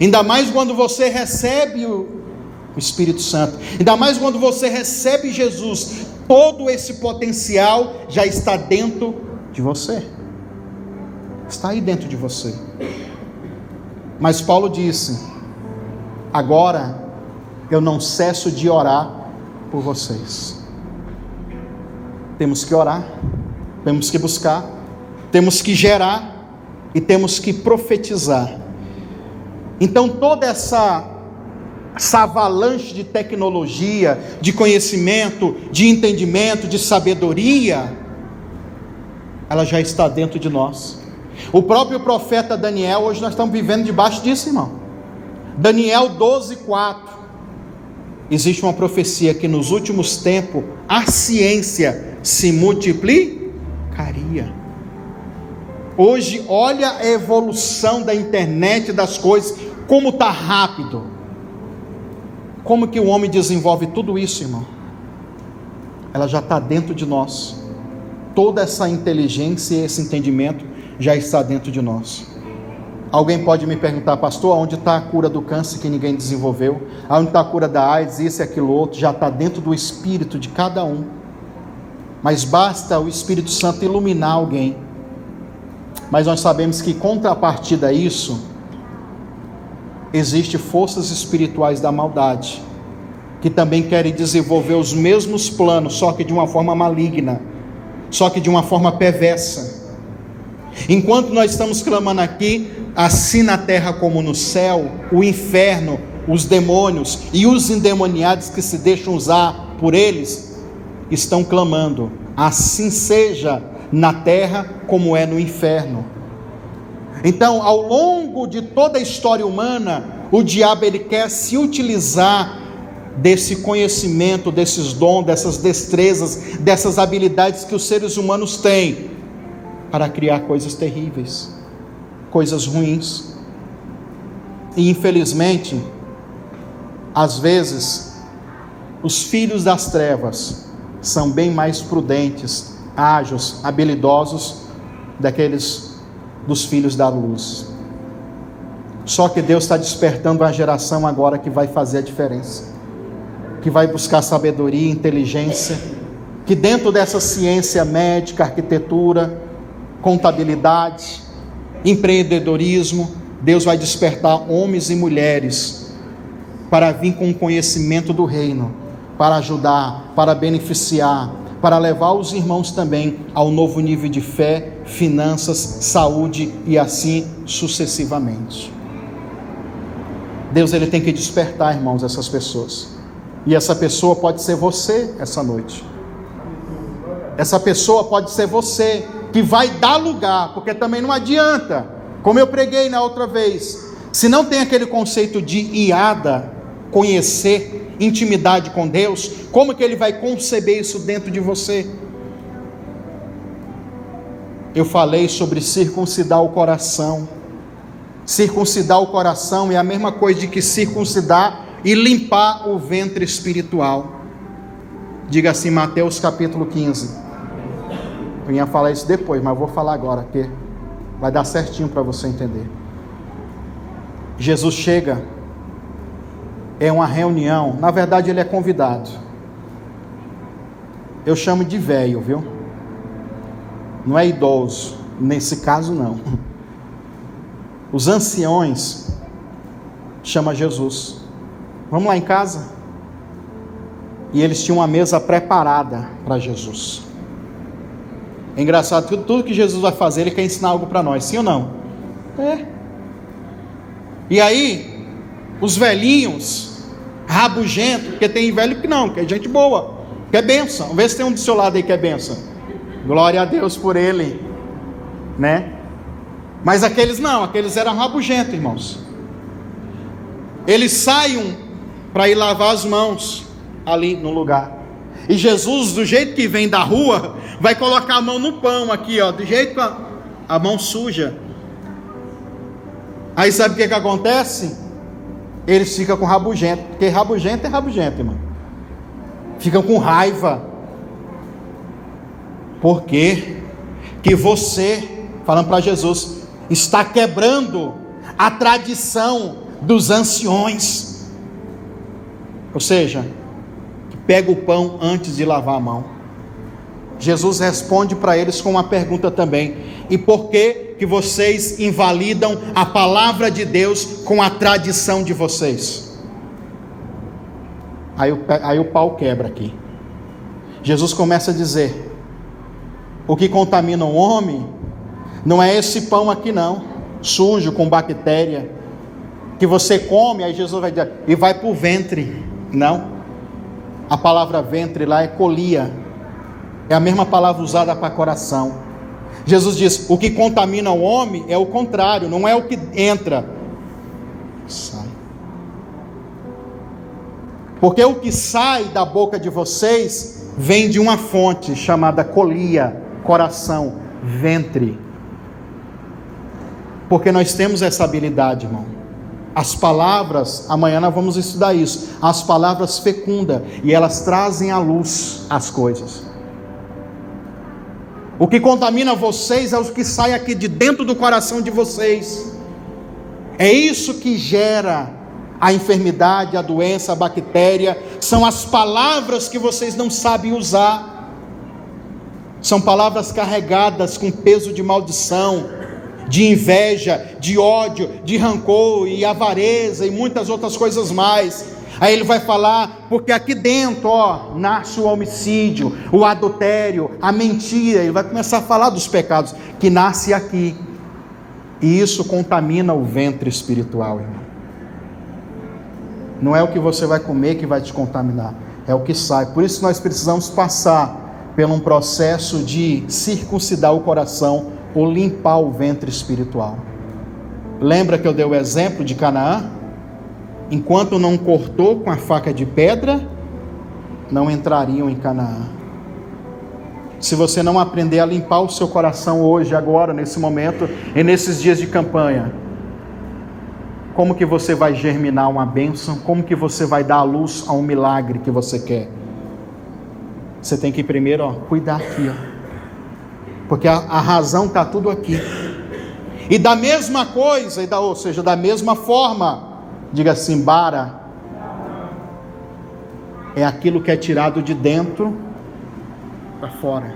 Ainda mais quando você recebe o Espírito Santo, ainda mais quando você recebe Jesus, todo esse potencial já está dentro de você, está aí dentro de você. Mas Paulo disse: agora eu não cesso de orar por vocês. Temos que orar, temos que buscar, temos que gerar e temos que profetizar. Então toda essa avalanche de tecnologia, de conhecimento, de entendimento, de sabedoria, ela já está dentro de nós. O próprio profeta Daniel, hoje nós estamos vivendo debaixo disso, irmão. Daniel 12:4. Existe uma profecia que nos últimos tempos a ciência se multiplicaria. Hoje, olha a evolução da internet, das coisas, como está rápido. Como que o homem desenvolve tudo isso, irmão? Ela já está dentro de nós. Toda essa inteligência e esse entendimento já está dentro de nós. Alguém pode me perguntar: pastor, onde está a cura do câncer que ninguém desenvolveu? Onde está a cura da AIDS, isso e aquilo outro? Já está dentro do espírito de cada um. Mas basta o Espírito Santo iluminar alguém. Mas nós sabemos que contrapartida a isso, existem forças espirituais da maldade, que também querem desenvolver os mesmos planos, só que de uma forma maligna, só que de uma forma perversa. Enquanto nós estamos clamando aqui, assim na terra como no céu, o inferno, os demônios e os endemoniados que se deixam usar por eles, estão clamando: assim seja na terra como é no inferno. Então, ao longo de toda a história humana, o diabo ele quer se utilizar desse conhecimento, desses dons, dessas destrezas, dessas habilidades que os seres humanos têm, para criar coisas terríveis, coisas ruins. E infelizmente, às vezes, os filhos das trevas são bem mais prudentes, ágeis, habilidosos daqueles dos filhos da luz. Só que Deus está despertando uma geração agora que vai fazer a diferença, que vai buscar sabedoria, inteligência, que dentro dessa ciência médica, arquitetura, contabilidade, empreendedorismo, Deus vai despertar homens e mulheres para vir com o conhecimento do reino, para ajudar, para beneficiar, para levar os irmãos também ao novo nível de fé, finanças, saúde e assim sucessivamente. Deus, ele tem que despertar, irmãos, essas pessoas. E essa pessoa pode ser você essa noite. Essa pessoa pode ser você, que vai dar lugar, porque também não adianta, como eu preguei na outra vez, se não tem aquele conceito de iada, conhecer, intimidade com Deus, como que ele vai conceber isso dentro de você? Eu falei sobre circuncidar o coração. Circuncidar o coração é a mesma coisa de que circuncidar e limpar o ventre espiritual. Diga assim, Mateus capítulo 15. Eu ia falar isso depois, mas eu vou falar agora, porque vai dar certinho para você entender. Jesus chega, é uma reunião, na verdade ele é convidado. Eu chamo de velho, viu? Não é idoso, nesse caso não. Os anciões chamam Jesus. Vamos lá em casa? E eles tinham uma mesa preparada para Jesus. É engraçado, tudo que Jesus vai fazer, ele quer ensinar algo para nós, sim ou não? É. E aí, os velhinhos, rabugentos, porque tem velho que não, que é gente boa, que é bênção. Vê se tem um do seu lado aí que é bênção. Glória a Deus por ele, né? Mas aqueles não, aqueles eram rabugentos, irmãos. Eles saem para ir lavar as mãos ali no lugar. E Jesus, do jeito que vem da rua, vai colocar a mão no pão aqui, ó, do jeito que a mão suja. Aí sabe o que acontece? Eles ficam com rabugento, porque rabugento é rabugento, irmão. Ficam com raiva. Por quê? Que você, falando para Jesus, está quebrando a tradição dos anciões. Ou seja, que pega o pão antes de lavar a mão. Jesus responde para eles com uma pergunta também: e por que vocês invalidam a palavra de Deus com a tradição de vocês? Aí o pau quebra aqui. Jesus começa a dizer: o que contamina o homem não é esse pão aqui não, sujo, com bactéria, que você come, aí Jesus vai dizer, e vai para o ventre. Não, a palavra ventre lá é colia, é a mesma palavra usada para coração. Jesus diz, o que contamina o homem é o contrário, não é o que entra, sai. Porque o que sai da boca de vocês vem de uma fonte chamada colia, coração, ventre. Porque nós temos essa habilidade, irmão. As palavras, amanhã nós vamos estudar isso. As palavras fecundam e elas trazem à luz as coisas. O que contamina vocês é o que sai aqui de dentro do coração de vocês. É isso que gera a enfermidade, a doença, a bactéria. São as palavras que vocês não sabem usar. São palavras carregadas com peso de maldição, de inveja, de ódio, de rancor e avareza e muitas outras coisas mais. Aí ele vai falar, porque aqui dentro, nasce o homicídio, o adultério, a mentira. Ele vai começar a falar dos pecados que nasce aqui. E isso contamina o ventre espiritual, irmão. Não é o que você vai comer que vai te contaminar, é o que sai. Por isso nós precisamos passar por um processo de circuncidar o coração ou limpar o ventre espiritual. Lembra que eu dei o exemplo de Canaã? Enquanto não cortou com a faca de pedra, não entrariam em Canaã. Se você não aprender a limpar o seu coração hoje, agora, nesse momento, e nesses dias de campanha, como que você vai germinar uma bênção? Como que você vai dar a luz a um milagre que você quer? Você tem que primeiro, cuidar aqui, porque a razão está tudo aqui. E da mesma coisa, ou seja, da mesma forma, diga assim, bara, é aquilo que é tirado de dentro para fora.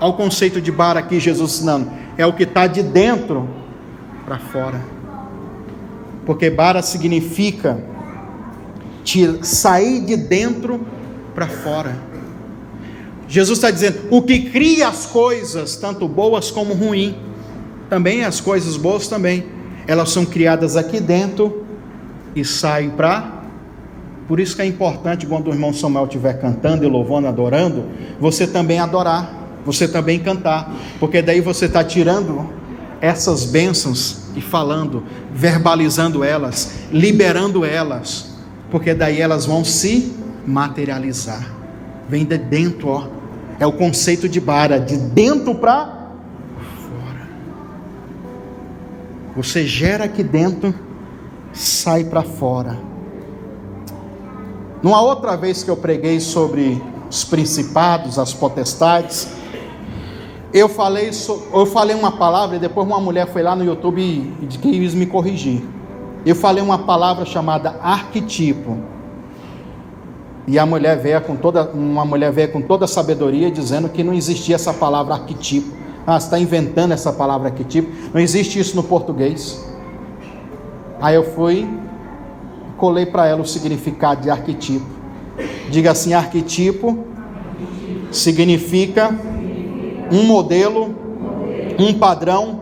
Olha o conceito de bara aqui, Jesus ensinando. É o que está de dentro para fora. Porque bara significa sair de dentro para fora. Jesus está dizendo, o que cria as coisas, tanto boas como ruins, também as coisas boas também, elas são criadas aqui dentro e saem para... Por isso que é importante, quando o irmão Samuel estiver cantando e louvando, adorando, você também adorar, você também cantar, porque daí você está tirando essas bênçãos e falando, verbalizando elas, liberando elas, porque daí elas vão se materializar. Vem de dentro, ó. É o conceito de bara, de dentro para fora. Você gera aqui dentro, sai para fora. Numa outra vez que eu preguei sobre os principados, as potestades, eu falei uma palavra e depois uma mulher foi lá no YouTube e quis me corrigir. Eu falei uma palavra chamada arquetipo. E uma mulher veio com toda a sabedoria dizendo que não existia essa palavra arquetipo. Você está inventando essa palavra arquetipo. Não existe isso no português. Aí eu colei para ela o significado de arquetipo. Diga assim: arquetipo significa um modelo, um padrão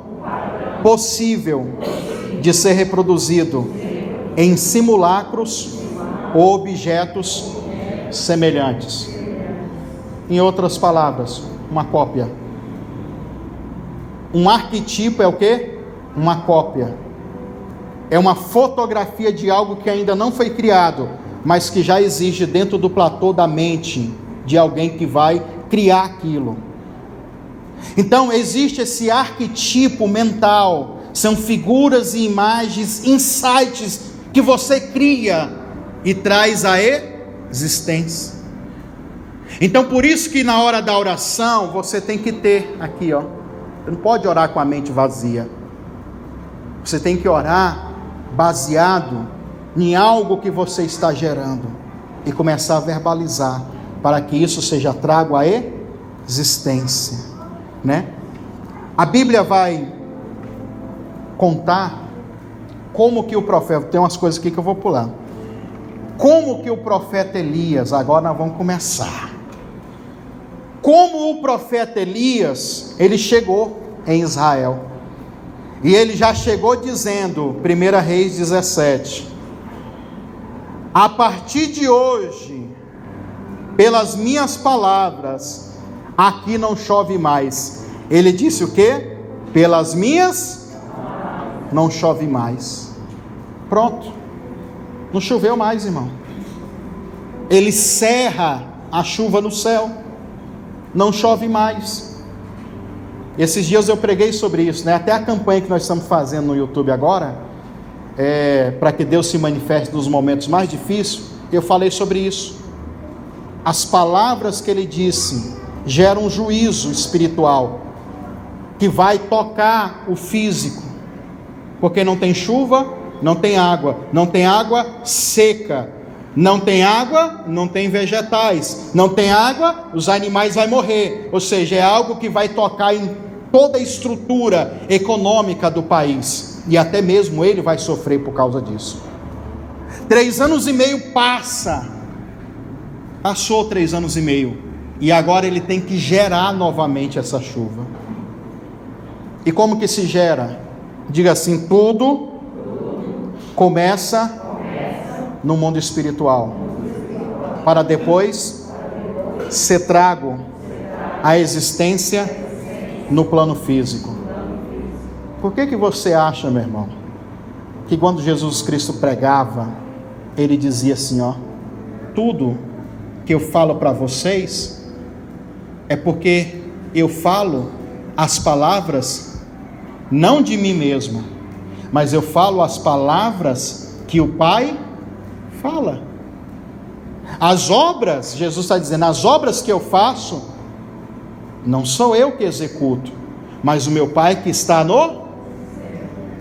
possível de ser reproduzido em simulacros ou objetos semelhantes. Em outras palavras, uma cópia. Um arquetipo é o quê? Uma cópia. É uma fotografia de algo que ainda não foi criado, mas que já existe dentro do platô da mente de alguém que vai criar aquilo. Então existe esse arquetipo mental, são figuras e imagens, insights que você cria e traz à existência. Então por isso que na hora da oração você tem que ter aqui, ó, você não pode orar com a mente vazia. Você tem que orar baseado em algo que você está gerando e começar a verbalizar para que isso seja trago à existência, né? A Bíblia vai contar como que o profeta, tem umas coisas aqui que eu vou pular, como que o profeta Elias, agora nós vamos começar, como o profeta Elias, ele chegou em Israel, e ele já chegou dizendo, 1 Reis 17, a partir de hoje, pelas minhas palavras, aqui não chove mais. Ele disse o quê? Pelas minhas, não chove mais. Pronto, não choveu mais, irmão. Ele cerra a chuva no céu, não chove mais. Esses dias eu preguei sobre isso, né? Até a campanha que nós estamos fazendo no YouTube agora, para que Deus se manifeste nos momentos mais difíceis, eu falei sobre isso. As palavras que ele disse geram um juízo espiritual que vai tocar o físico, porque não tem chuva, não tem água, não tem água seca, não tem água, não tem vegetais, não tem água, os animais vão morrer. Ou seja, é algo que vai tocar em toda a estrutura econômica do país, e até mesmo ele vai sofrer por causa disso. 3 anos e meio passou 3 anos e meio, e agora ele tem que gerar novamente essa chuva. E como que se gera? Diga assim: tudo começa no mundo espiritual, para depois ser trago à existência no plano físico. Por que você acha, meu irmão, que quando Jesus Cristo pregava, ele dizia assim, ó: tudo que eu falo para vocês é porque eu falo as palavras não de mim mesmo, mas eu falo as palavras que o Pai fala. As obras, Jesus está dizendo, as obras que eu faço, não sou eu que executo, mas o meu Pai que está no...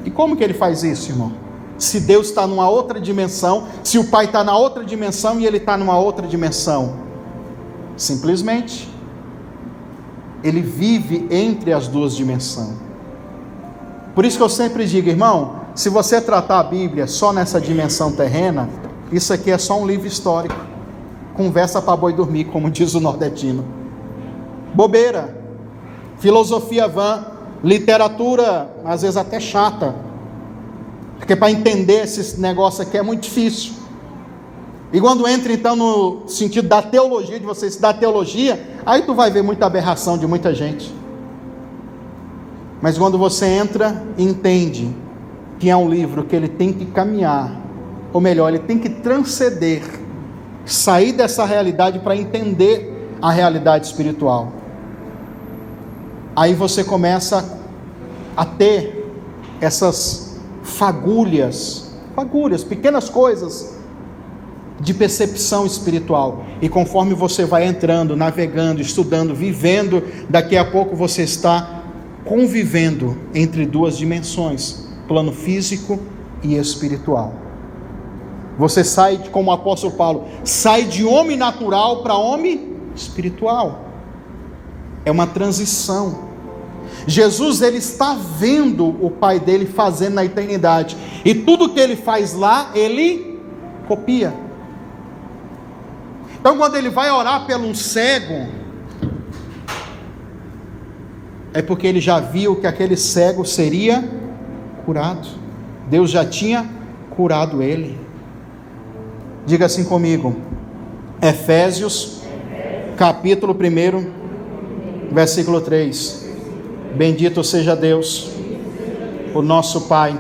E como que ele faz isso, irmão? Se Deus está numa outra dimensão, se o Pai está na outra dimensão e ele está numa outra dimensão, simplesmente ele vive entre as duas dimensões. Por isso que eu sempre digo, irmão, se você tratar a Bíblia só nessa dimensão terrena, isso aqui é só um livro histórico. Conversa para boi dormir, como diz o nordestino. Bobeira, filosofia vã, literatura, às vezes até chata. Porque para entender esse negócio aqui é muito difícil. E quando entra então no sentido da teologia, de você estudar teologia, aí tu vai ver muita aberração de muita gente. Mas quando você entra e entende que é um livro que ele tem que caminhar, ou melhor, ele tem que transcender, sair dessa realidade para entender a realidade espiritual. Aí você começa a ter essas fagulhas, pequenas coisas de percepção espiritual. E conforme você vai entrando, navegando, estudando, vivendo, daqui a pouco você está convivendo entre duas dimensões, plano físico e espiritual. Você sai, como o apóstolo Paulo, sai de homem natural para homem espiritual. É uma transição. Jesus, ele está vendo o Pai dele fazendo na eternidade, e tudo que ele faz lá, ele copia. Então quando ele vai orar por um cego, é porque ele já viu que aquele cego seria curado. Deus já tinha curado ele. Diga assim comigo, Efésios, capítulo 1, versículo 3. Bendito seja Deus, o nosso Pai,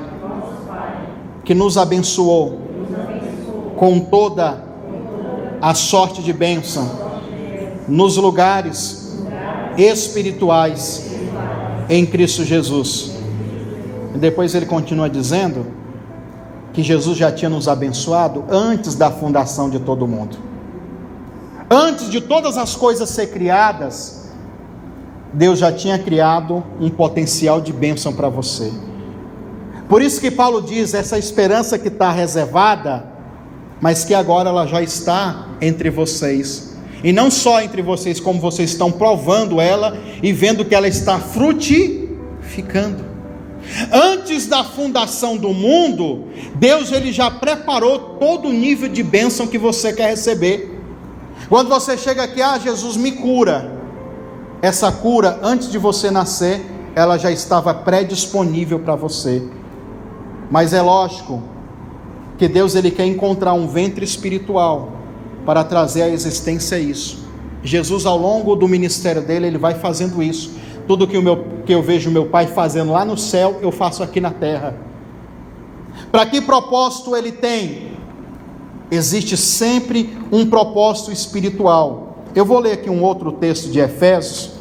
que nos abençoou com toda a sorte de bênção nos lugares espirituais em Cristo Jesus. E depois ele continua dizendo que Jesus já tinha nos abençoado antes da fundação de todo mundo. Antes de todas as coisas ser criadas, Deus já tinha criado um potencial de bênção para você. Por isso que Paulo diz, essa esperança que está reservada, mas que agora ela já está entre vocês. E não só entre vocês, como vocês estão provando ela e vendo que ela está frutificando. Antes da fundação do mundo, Deus ele já preparou todo o nível de bênção que você quer receber. Quando você chega aqui, Jesus me cura. Essa cura, antes de você nascer, ela já estava predisponível para você. Mas é lógico que Deus ele quer encontrar um ventre espiritual para trazer à existência isso. Jesus, ao longo do ministério dele, ele vai fazendo isso. Tudo que eu vejo meu Pai fazendo lá no céu, eu faço aqui na terra. Para que propósito ele tem? Existe sempre um propósito espiritual. Eu vou ler aqui um outro texto de Efésios,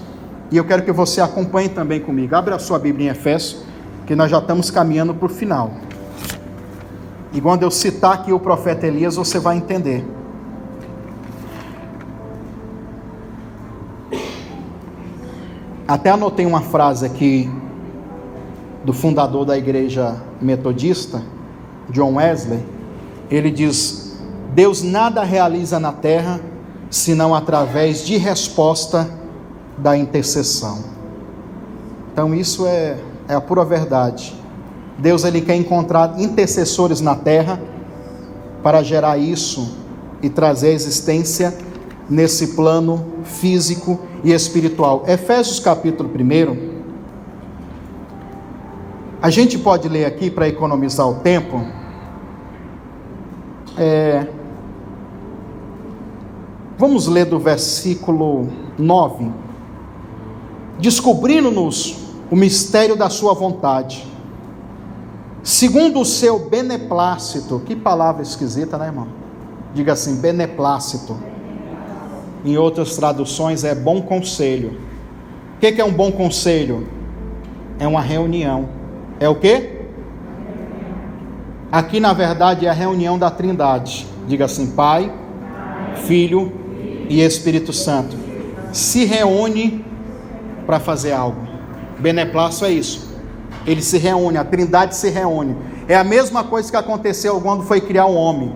e eu quero que você acompanhe também comigo. Abra a sua Bíblia em Efésios, que nós já estamos caminhando para o final. E quando eu citar aqui o profeta Elias, você vai entender. Até anotei uma frase aqui do fundador da igreja metodista, John Wesley. Ele diz: Deus nada realiza na terra senão através de resposta da intercessão. Então isso é a pura verdade. Deus ele quer encontrar intercessores na terra para gerar isso e trazer a existência nesse plano físico e espiritual. Efésios capítulo 1. A gente pode ler aqui para economizar o tempo. Vamos ler do versículo 9. Descobrindo-nos o mistério da sua vontade, segundo o seu beneplácito. Que palavra esquisita, né, irmão? Diga assim, beneplácito. Em outras traduções é bom conselho. O que é um bom conselho? É uma reunião. É o quê? Aqui na verdade é a reunião da Trindade. Diga assim, Pai, Filho e Espírito Santo se reúne para fazer algo. Beneplácito é isso. Ele se reúne, a Trindade se reúne. É a mesma coisa que aconteceu quando foi criar o homem,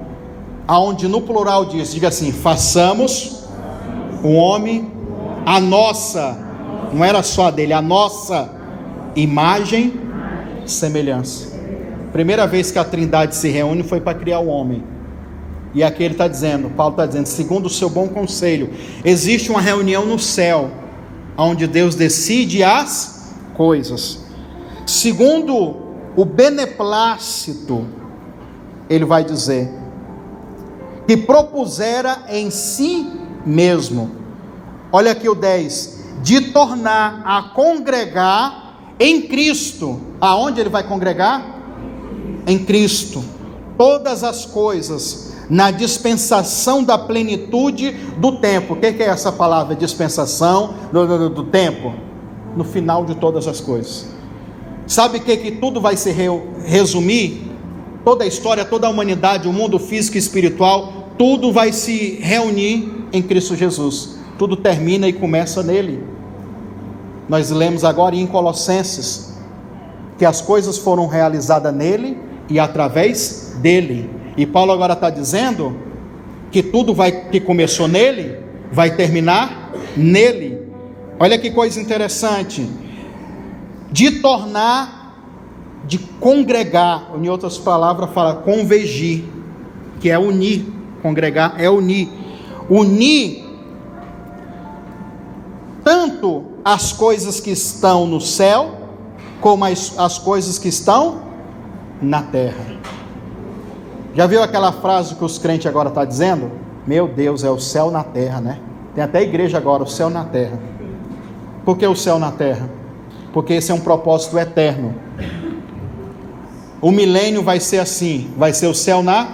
aonde no plural diz, diga assim, façamos o homem a nossa Não era só a dele, a nossa imagem e semelhança. Primeira vez que a Trindade se reúne foi para criar o homem. E aqui ele está dizendo, Paulo está dizendo, segundo o seu bom conselho, existe uma reunião no céu, onde Deus decide as coisas. Segundo o beneplácito, ele vai dizer, que propusera em si mesmo, olha aqui o 10, de tornar a congregar em Cristo. Aonde ele vai congregar? Em Cristo. Todas as coisas na dispensação da plenitude do tempo. O que é essa palavra dispensação do tempo? No final de todas as coisas. Sabe o que tudo vai se resumir? Toda a história, toda a humanidade, o mundo físico e espiritual, tudo vai se reunir em Cristo Jesus. Tudo termina e começa nele. Nós lemos agora em Colossenses que as coisas foram realizadas nele e através dele. E Paulo agora está dizendo que tudo que começou nele, vai terminar nele. Olha que coisa interessante. De tornar, de congregar, em outras palavras fala convergir, que é unir. Congregar é unir. Unir tanto as coisas que estão no céu, como as coisas que estão na terra. Já viu aquela frase que os crentes agora estão dizendo? Meu Deus, é o céu na terra, né? Tem até igreja agora, o céu na terra. Por que o céu na terra? Porque esse é um propósito eterno. O milênio vai ser assim, vai ser o céu na...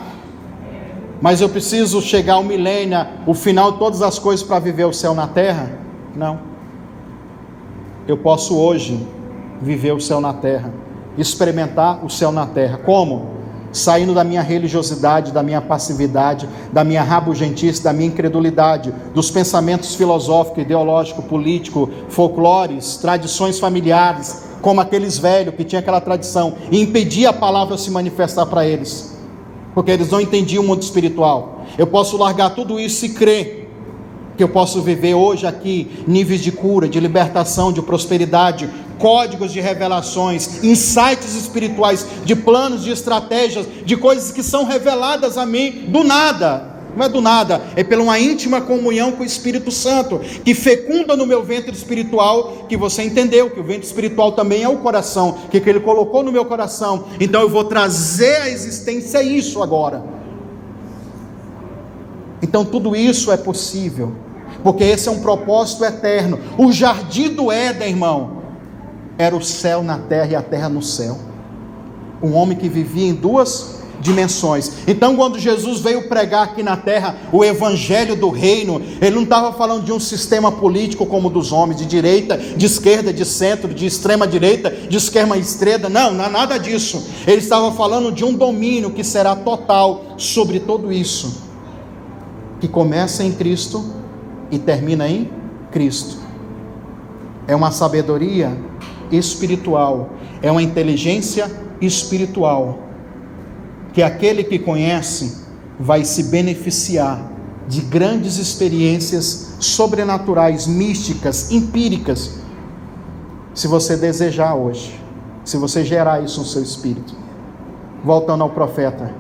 Mas eu preciso chegar ao milênio, o final de todas as coisas para viver o céu na terra? Não. Eu posso hoje viver o céu na terra, experimentar o céu na terra. Como? Saindo da minha religiosidade, da minha passividade, da minha rabugentice, da minha incredulidade, dos pensamentos filosóficos, ideológicos, políticos, folclores, tradições familiares, como aqueles velhos que tinham aquela tradição, e impedia a palavra se manifestar para eles, porque eles não entendiam o mundo espiritual. Eu posso largar tudo isso e crer que eu posso viver hoje aqui níveis de cura, de libertação, de prosperidade, códigos de revelações, insights espirituais, de planos, de estratégias, de coisas que são reveladas a mim do nada. Não é do nada, é pela uma íntima comunhão com o Espírito Santo, que fecunda no meu ventre espiritual, que você entendeu, que o ventre espiritual também é o coração, que ele colocou no meu coração. Então eu vou trazer à existência isso agora. Então tudo isso é possível, porque esse é um propósito eterno. O jardim do Éden, irmão, era o céu na terra e a terra no céu. Um homem que vivia em duas dimensões. Então quando Jesus veio pregar aqui na terra o evangelho do reino, ele não estava falando de um sistema político como o dos homens, de direita, de esquerda, de centro, de extrema direita, de extrema esquerda. Não é nada disso. Ele estava falando de um domínio que será total sobre tudo isso, que começa em Cristo e termina em Cristo. É uma sabedoria espiritual, é uma inteligência espiritual, que aquele que conhece vai se beneficiar de grandes experiências sobrenaturais, místicas, empíricas, se você desejar hoje, se você gerar isso no seu espírito. Voltando ao profeta,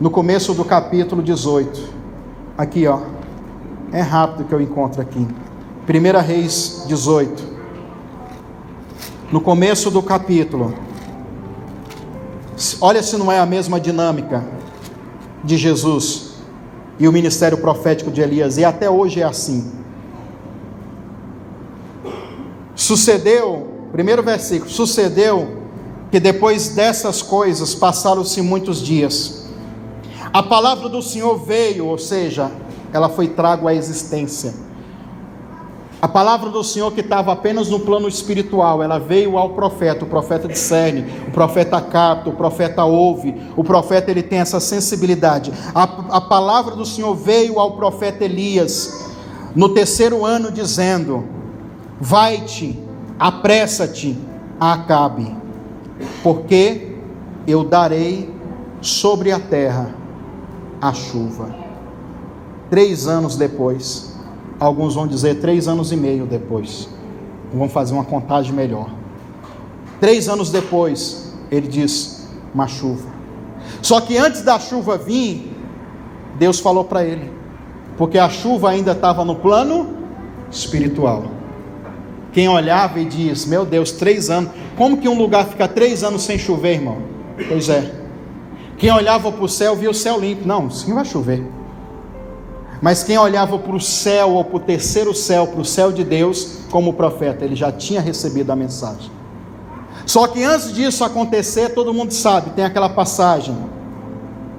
no começo do capítulo 18, aqui ó, é rápido que eu encontro aqui, 1 Reis 18, no começo do capítulo, olha se não é a mesma dinâmica de Jesus e o ministério profético de Elias, e até hoje é assim. Sucedeu, primeiro versículo, sucedeu que depois dessas coisas passaram-se muitos dias, a palavra do Senhor veio, ou seja, ela foi trago à existência. A palavra do Senhor que estava apenas no plano espiritual, ela veio ao profeta. O profeta discerne, o profeta capta, o profeta ouve, o profeta ele tem essa sensibilidade. A palavra do Senhor veio ao profeta Elias no 3º ano, dizendo: vai-te, apressa-te a Acabe, porque eu darei sobre a terra a chuva. 3 anos depois, Alguns vão dizer 3 anos e meio depois. Vamos fazer uma contagem melhor. 3 anos depois, ele diz, uma chuva. Só que antes da chuva vir, Deus falou para ele, porque a chuva ainda estava no plano espiritual. Quem olhava e diz, meu Deus, 3 anos, como que um lugar fica 3 anos sem chover, irmão? Pois é. Quem olhava para o céu, via o céu limpo. Não, sim vai chover. Mas quem olhava para o céu, ou para o terceiro céu, para o céu de Deus, como profeta, ele já tinha recebido a mensagem. Só que antes disso acontecer, todo mundo sabe, tem aquela passagem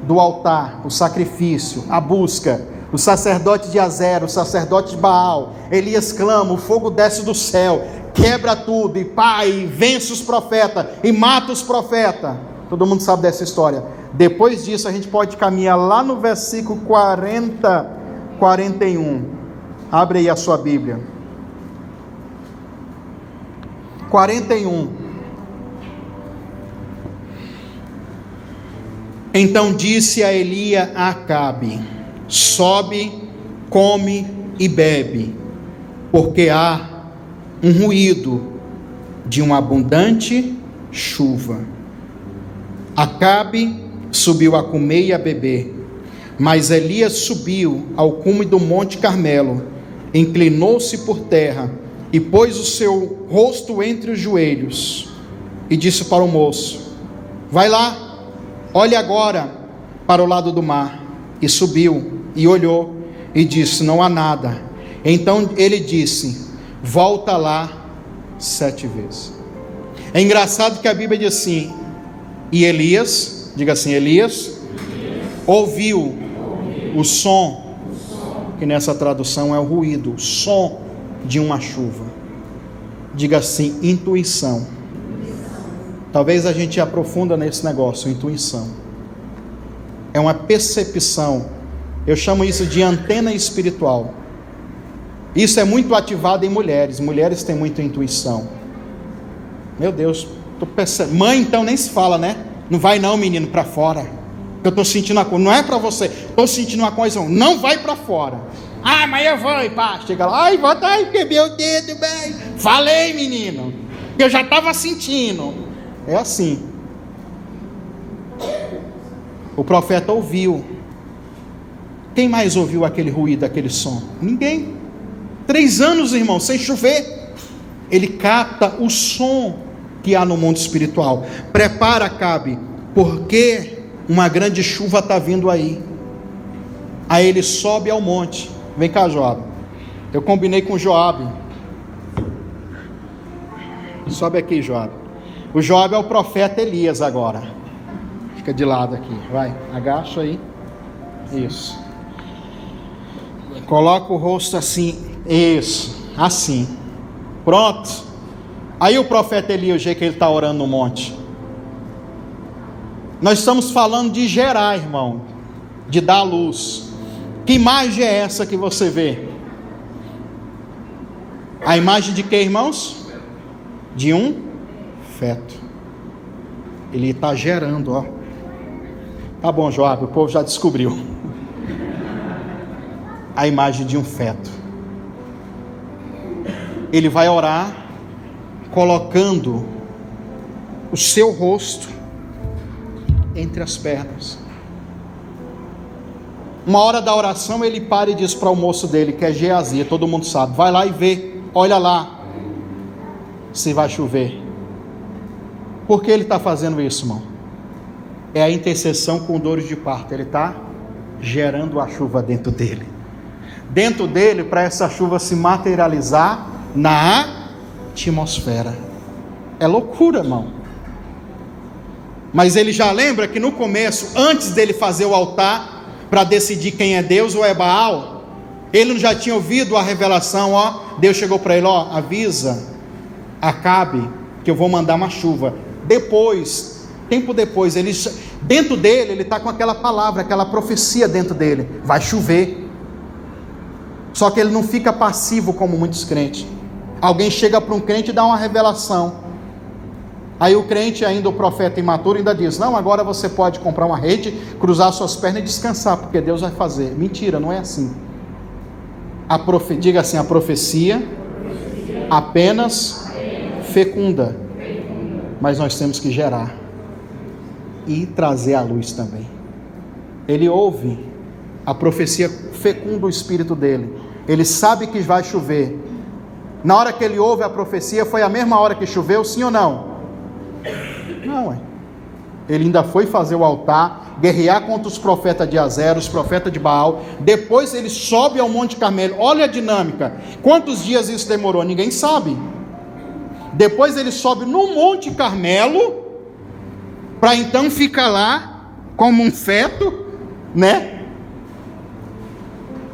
do altar, o sacrifício, a busca, o sacerdote de Azera, o sacerdote de Baal. Elias clama, o fogo desce do céu, quebra tudo, e pai, vence os profetas, e mata os profetas. Todo mundo sabe dessa história. Depois disso a gente pode caminhar lá no versículo 41. Abre aí a sua Bíblia. 41. Então disse a Elias a Acabe: sobe, come e bebe, porque há um ruído de uma abundante chuva. Acabe subiu a comer e a beber, mas Elias subiu ao cume do monte Carmelo, inclinou-se por terra e pôs o seu rosto entre os joelhos e disse para o moço: vai lá, olhe agora para o lado do mar. E subiu e olhou e disse: não há nada. Então ele disse: volta lá 7 vezes. É engraçado que a Bíblia diz assim: e Elias, diga assim, Elias ouviu o som, que nessa tradução é o ruído, o som de uma chuva. Diga assim, intuição. Talvez a gente aprofunda nesse negócio, intuição. É uma percepção. Eu chamo isso de antena espiritual. Isso é muito ativado em mulheres. Mulheres têm muita intuição. Meu Deus, tô percebendo. Mãe então nem se fala, né? Não vai não, menino, para fora. Eu estou sentindo uma coisa. Não é para você. Estou sentindo uma coisa. Não vai para fora. Ah, mas eu vou, e pá. Chega lá. Ai, volta aí, quebrei o dedo, bem. Falei, menino. Eu já estava sentindo. É assim. O profeta ouviu. Quem mais ouviu aquele ruído, aquele som? Ninguém. 3 anos, irmão, sem chover. Ele capta o som que há no mundo espiritual. Prepara, Acabe, porque uma grande chuva está vindo aí. Aí ele sobe ao monte. Vem cá, Joabe. Eu combinei com o Joabe. Sobe aqui, Joabe. O Joabe é o profeta Elias agora. Fica de lado aqui, vai, agacha aí. Isso. Coloca o rosto assim. Isso, assim. Pronto. Aí o profeta Elias, o jeito que ele está orando no monte. Nós estamos falando de gerar, irmão, de dar luz. Que imagem é essa que você vê? A imagem de quê, irmãos? De um feto. Ele está gerando, ó. Tá bom, Joabe, o povo já descobriu. A imagem de um feto. Ele vai orar colocando o seu rosto entre as pernas. Uma hora da oração ele para e diz para o moço dele, que é Geazi, todo mundo sabe, vai lá e vê, olha lá se vai chover. Por que ele está fazendo isso, irmão? É a intercessão com dores de parto. Ele está gerando a chuva dentro dele. Dentro dele, para essa chuva se materializar na atmosfera. É loucura, irmão. Mas ele já lembra que no começo, antes dele fazer o altar, para decidir quem é Deus ou é Baal, ele já tinha ouvido a revelação, ó. Deus chegou para ele, ó, avisa Acabe que eu vou mandar uma chuva. Depois, tempo depois, ele, dentro dele, ele está com aquela palavra, aquela profecia dentro dele, vai chover. Só que ele não fica passivo como muitos crentes. Alguém chega para um crente e dá uma revelação. Aí o crente, ainda o profeta imaturo, ainda diz: não, agora você pode comprar uma rede, cruzar suas pernas e descansar, porque Deus vai fazer. Mentira, não é assim. Diga assim, a profecia apenas fecunda, mas nós temos que gerar e trazer à luz também. Ele ouve, a profecia fecunda o espírito dele, ele sabe que vai chover. Na hora que ele ouve a profecia, foi a mesma hora que choveu, sim ou não? Não, ele ainda foi fazer o altar, guerrear contra os profetas de Azera, os profetas de Baal. Depois ele sobe ao Monte Carmelo. Olha a dinâmica. Quantos dias isso demorou? Ninguém sabe. Depois ele sobe no Monte Carmelo, para então ficar lá como um feto, né?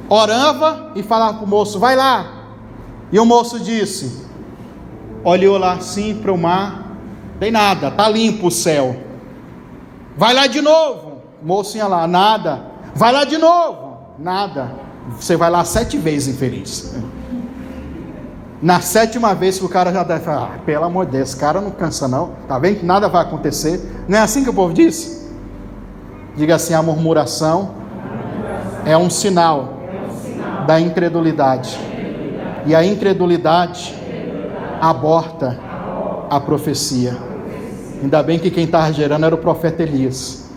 Orava e falava para o moço, vai lá. E o moço disse, olhou lá assim para o mar, tem nada, está limpo o céu. Vai lá de novo. O moço ia lá, nada. Vai lá de novo, nada. Você vai lá 7 vezes, infeliz. Na 7ª vez que o cara já deve falar, pelo amor de Deus, esse cara não cansa não. Tá vendo que nada vai acontecer? Não é assim que o povo diz? Diga assim, a murmuração é um sinal da incredulidade. E a incredulidade aborta a profecia. Ainda bem que quem estava gerando era o profeta Elias.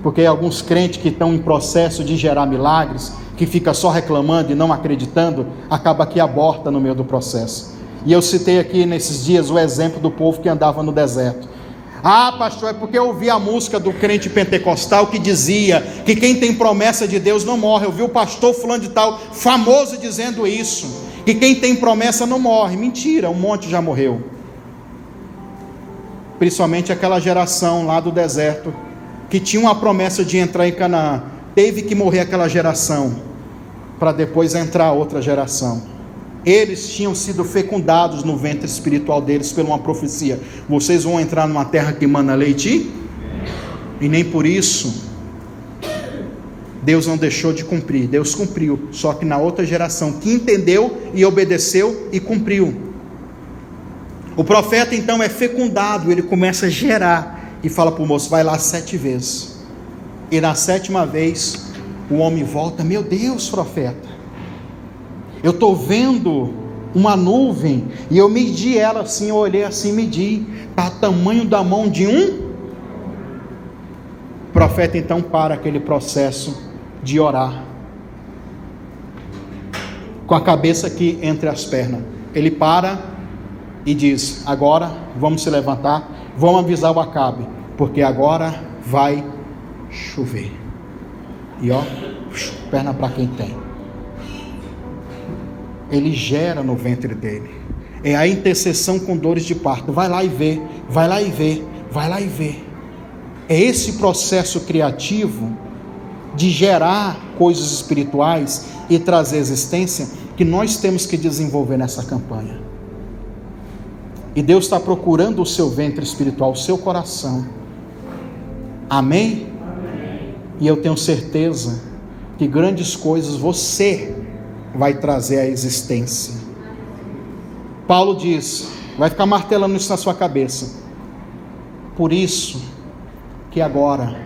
Porque alguns crentes que estão em processo de gerar milagres, que fica só reclamando e não acreditando, acaba que aborta no meio do processo. E eu citei aqui nesses dias o exemplo do povo que andava no deserto. Ah, pastor, é porque eu ouvi a música do crente pentecostal que dizia que quem tem promessa de Deus não morre. Eu vi o pastor fulano de tal, famoso, dizendo isso, que quem tem promessa não morre. Mentira, um monte já morreu. Principalmente aquela geração lá do deserto, que tinha uma promessa de entrar em Canaã. Teve que morrer aquela geração, para depois entrar outra geração. Eles tinham sido fecundados no ventre espiritual deles, por uma profecia. Vocês vão entrar numa terra que mana leite, e nem por isso, Deus não deixou de cumprir. Deus cumpriu, só que na outra geração, que entendeu e obedeceu e cumpriu. O profeta então é fecundado, ele começa a gerar, e fala para o moço, vai lá 7 vezes, e na 7ª vez, o homem volta, meu Deus, profeta, eu estou vendo uma nuvem, e eu medi ela assim, eu olhei assim, medi, está tamanho da mão de um. O profeta então para aquele processo de orar, com a cabeça aqui entre as pernas, ele para, e diz, agora vamos se levantar, vamos avisar o Acabe, porque agora vai chover. E ó, perna para quem tem. Ele gera no ventre dele. É a intercessão com dores de parto. Vai lá e vê, vai lá e vê, vai lá e vê. É esse processo criativo de gerar coisas espirituais e trazer existência que nós temos que desenvolver nessa campanha. E Deus está procurando o seu ventre espiritual, o seu coração. Amém? Amém? E eu tenho certeza que grandes coisas você vai trazer à existência. Paulo diz, vai ficar martelando isso na sua cabeça. Por isso que agora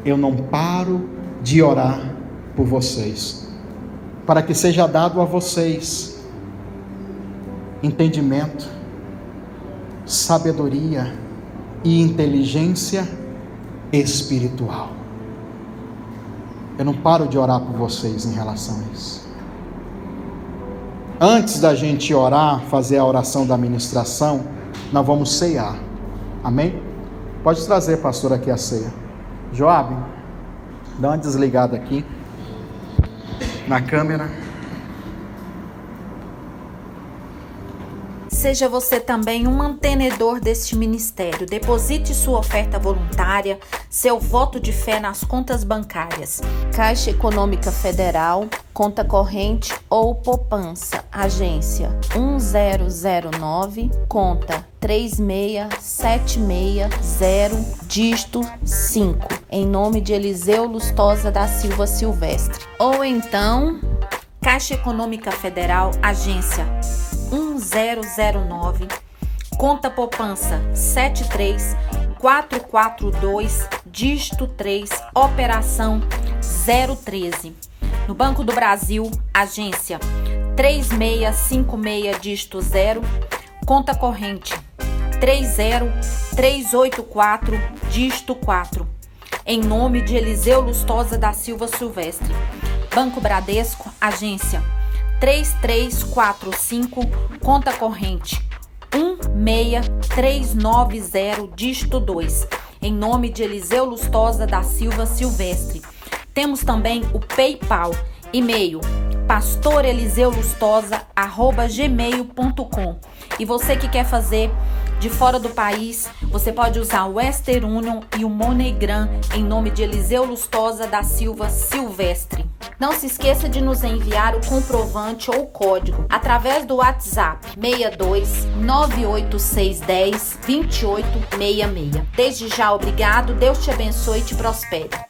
eu não paro de orar por vocês, para que seja dado a vocês entendimento, sabedoria e inteligência espiritual. Eu não paro de orar por vocês em relação a isso. Antes da gente orar, fazer a oração da ministração, nós vamos ceiar. Amém? Pode trazer, pastor, aqui a ceia. Joabe, dá uma desligada aqui na câmera. Seja você também um mantenedor deste ministério. Deposite sua oferta voluntária, seu voto de fé nas contas bancárias. Caixa Econômica Federal, conta corrente ou poupança, agência 1009, conta 36760, dígito 5, em nome de Eliseu Lustosa da Silva Silvestre. Ou então, Caixa Econômica Federal, agência 1009, conta poupança 73442, dígito 3, operação 013, No Banco do Brasil, agência 3656 dígito 0, conta corrente 30384 dígito 4, em nome de Eliseu Lustosa da Silva Silvestre. Banco Bradesco, agência 3345, conta corrente 16390 dígito 2, em nome de Eliseu Lustosa da Silva Silvestre. Temos também o PayPal, e-mail pastoreliseulustosa@gmail.com. E você que quer fazer de fora do país, você pode usar o Western Union e o MoneyGram em nome de Eliseu Lustosa da Silva Silvestre. Não se esqueça de nos enviar o comprovante ou código através do WhatsApp 62 98610 2866. Desde já, obrigado, Deus te abençoe e te prospere.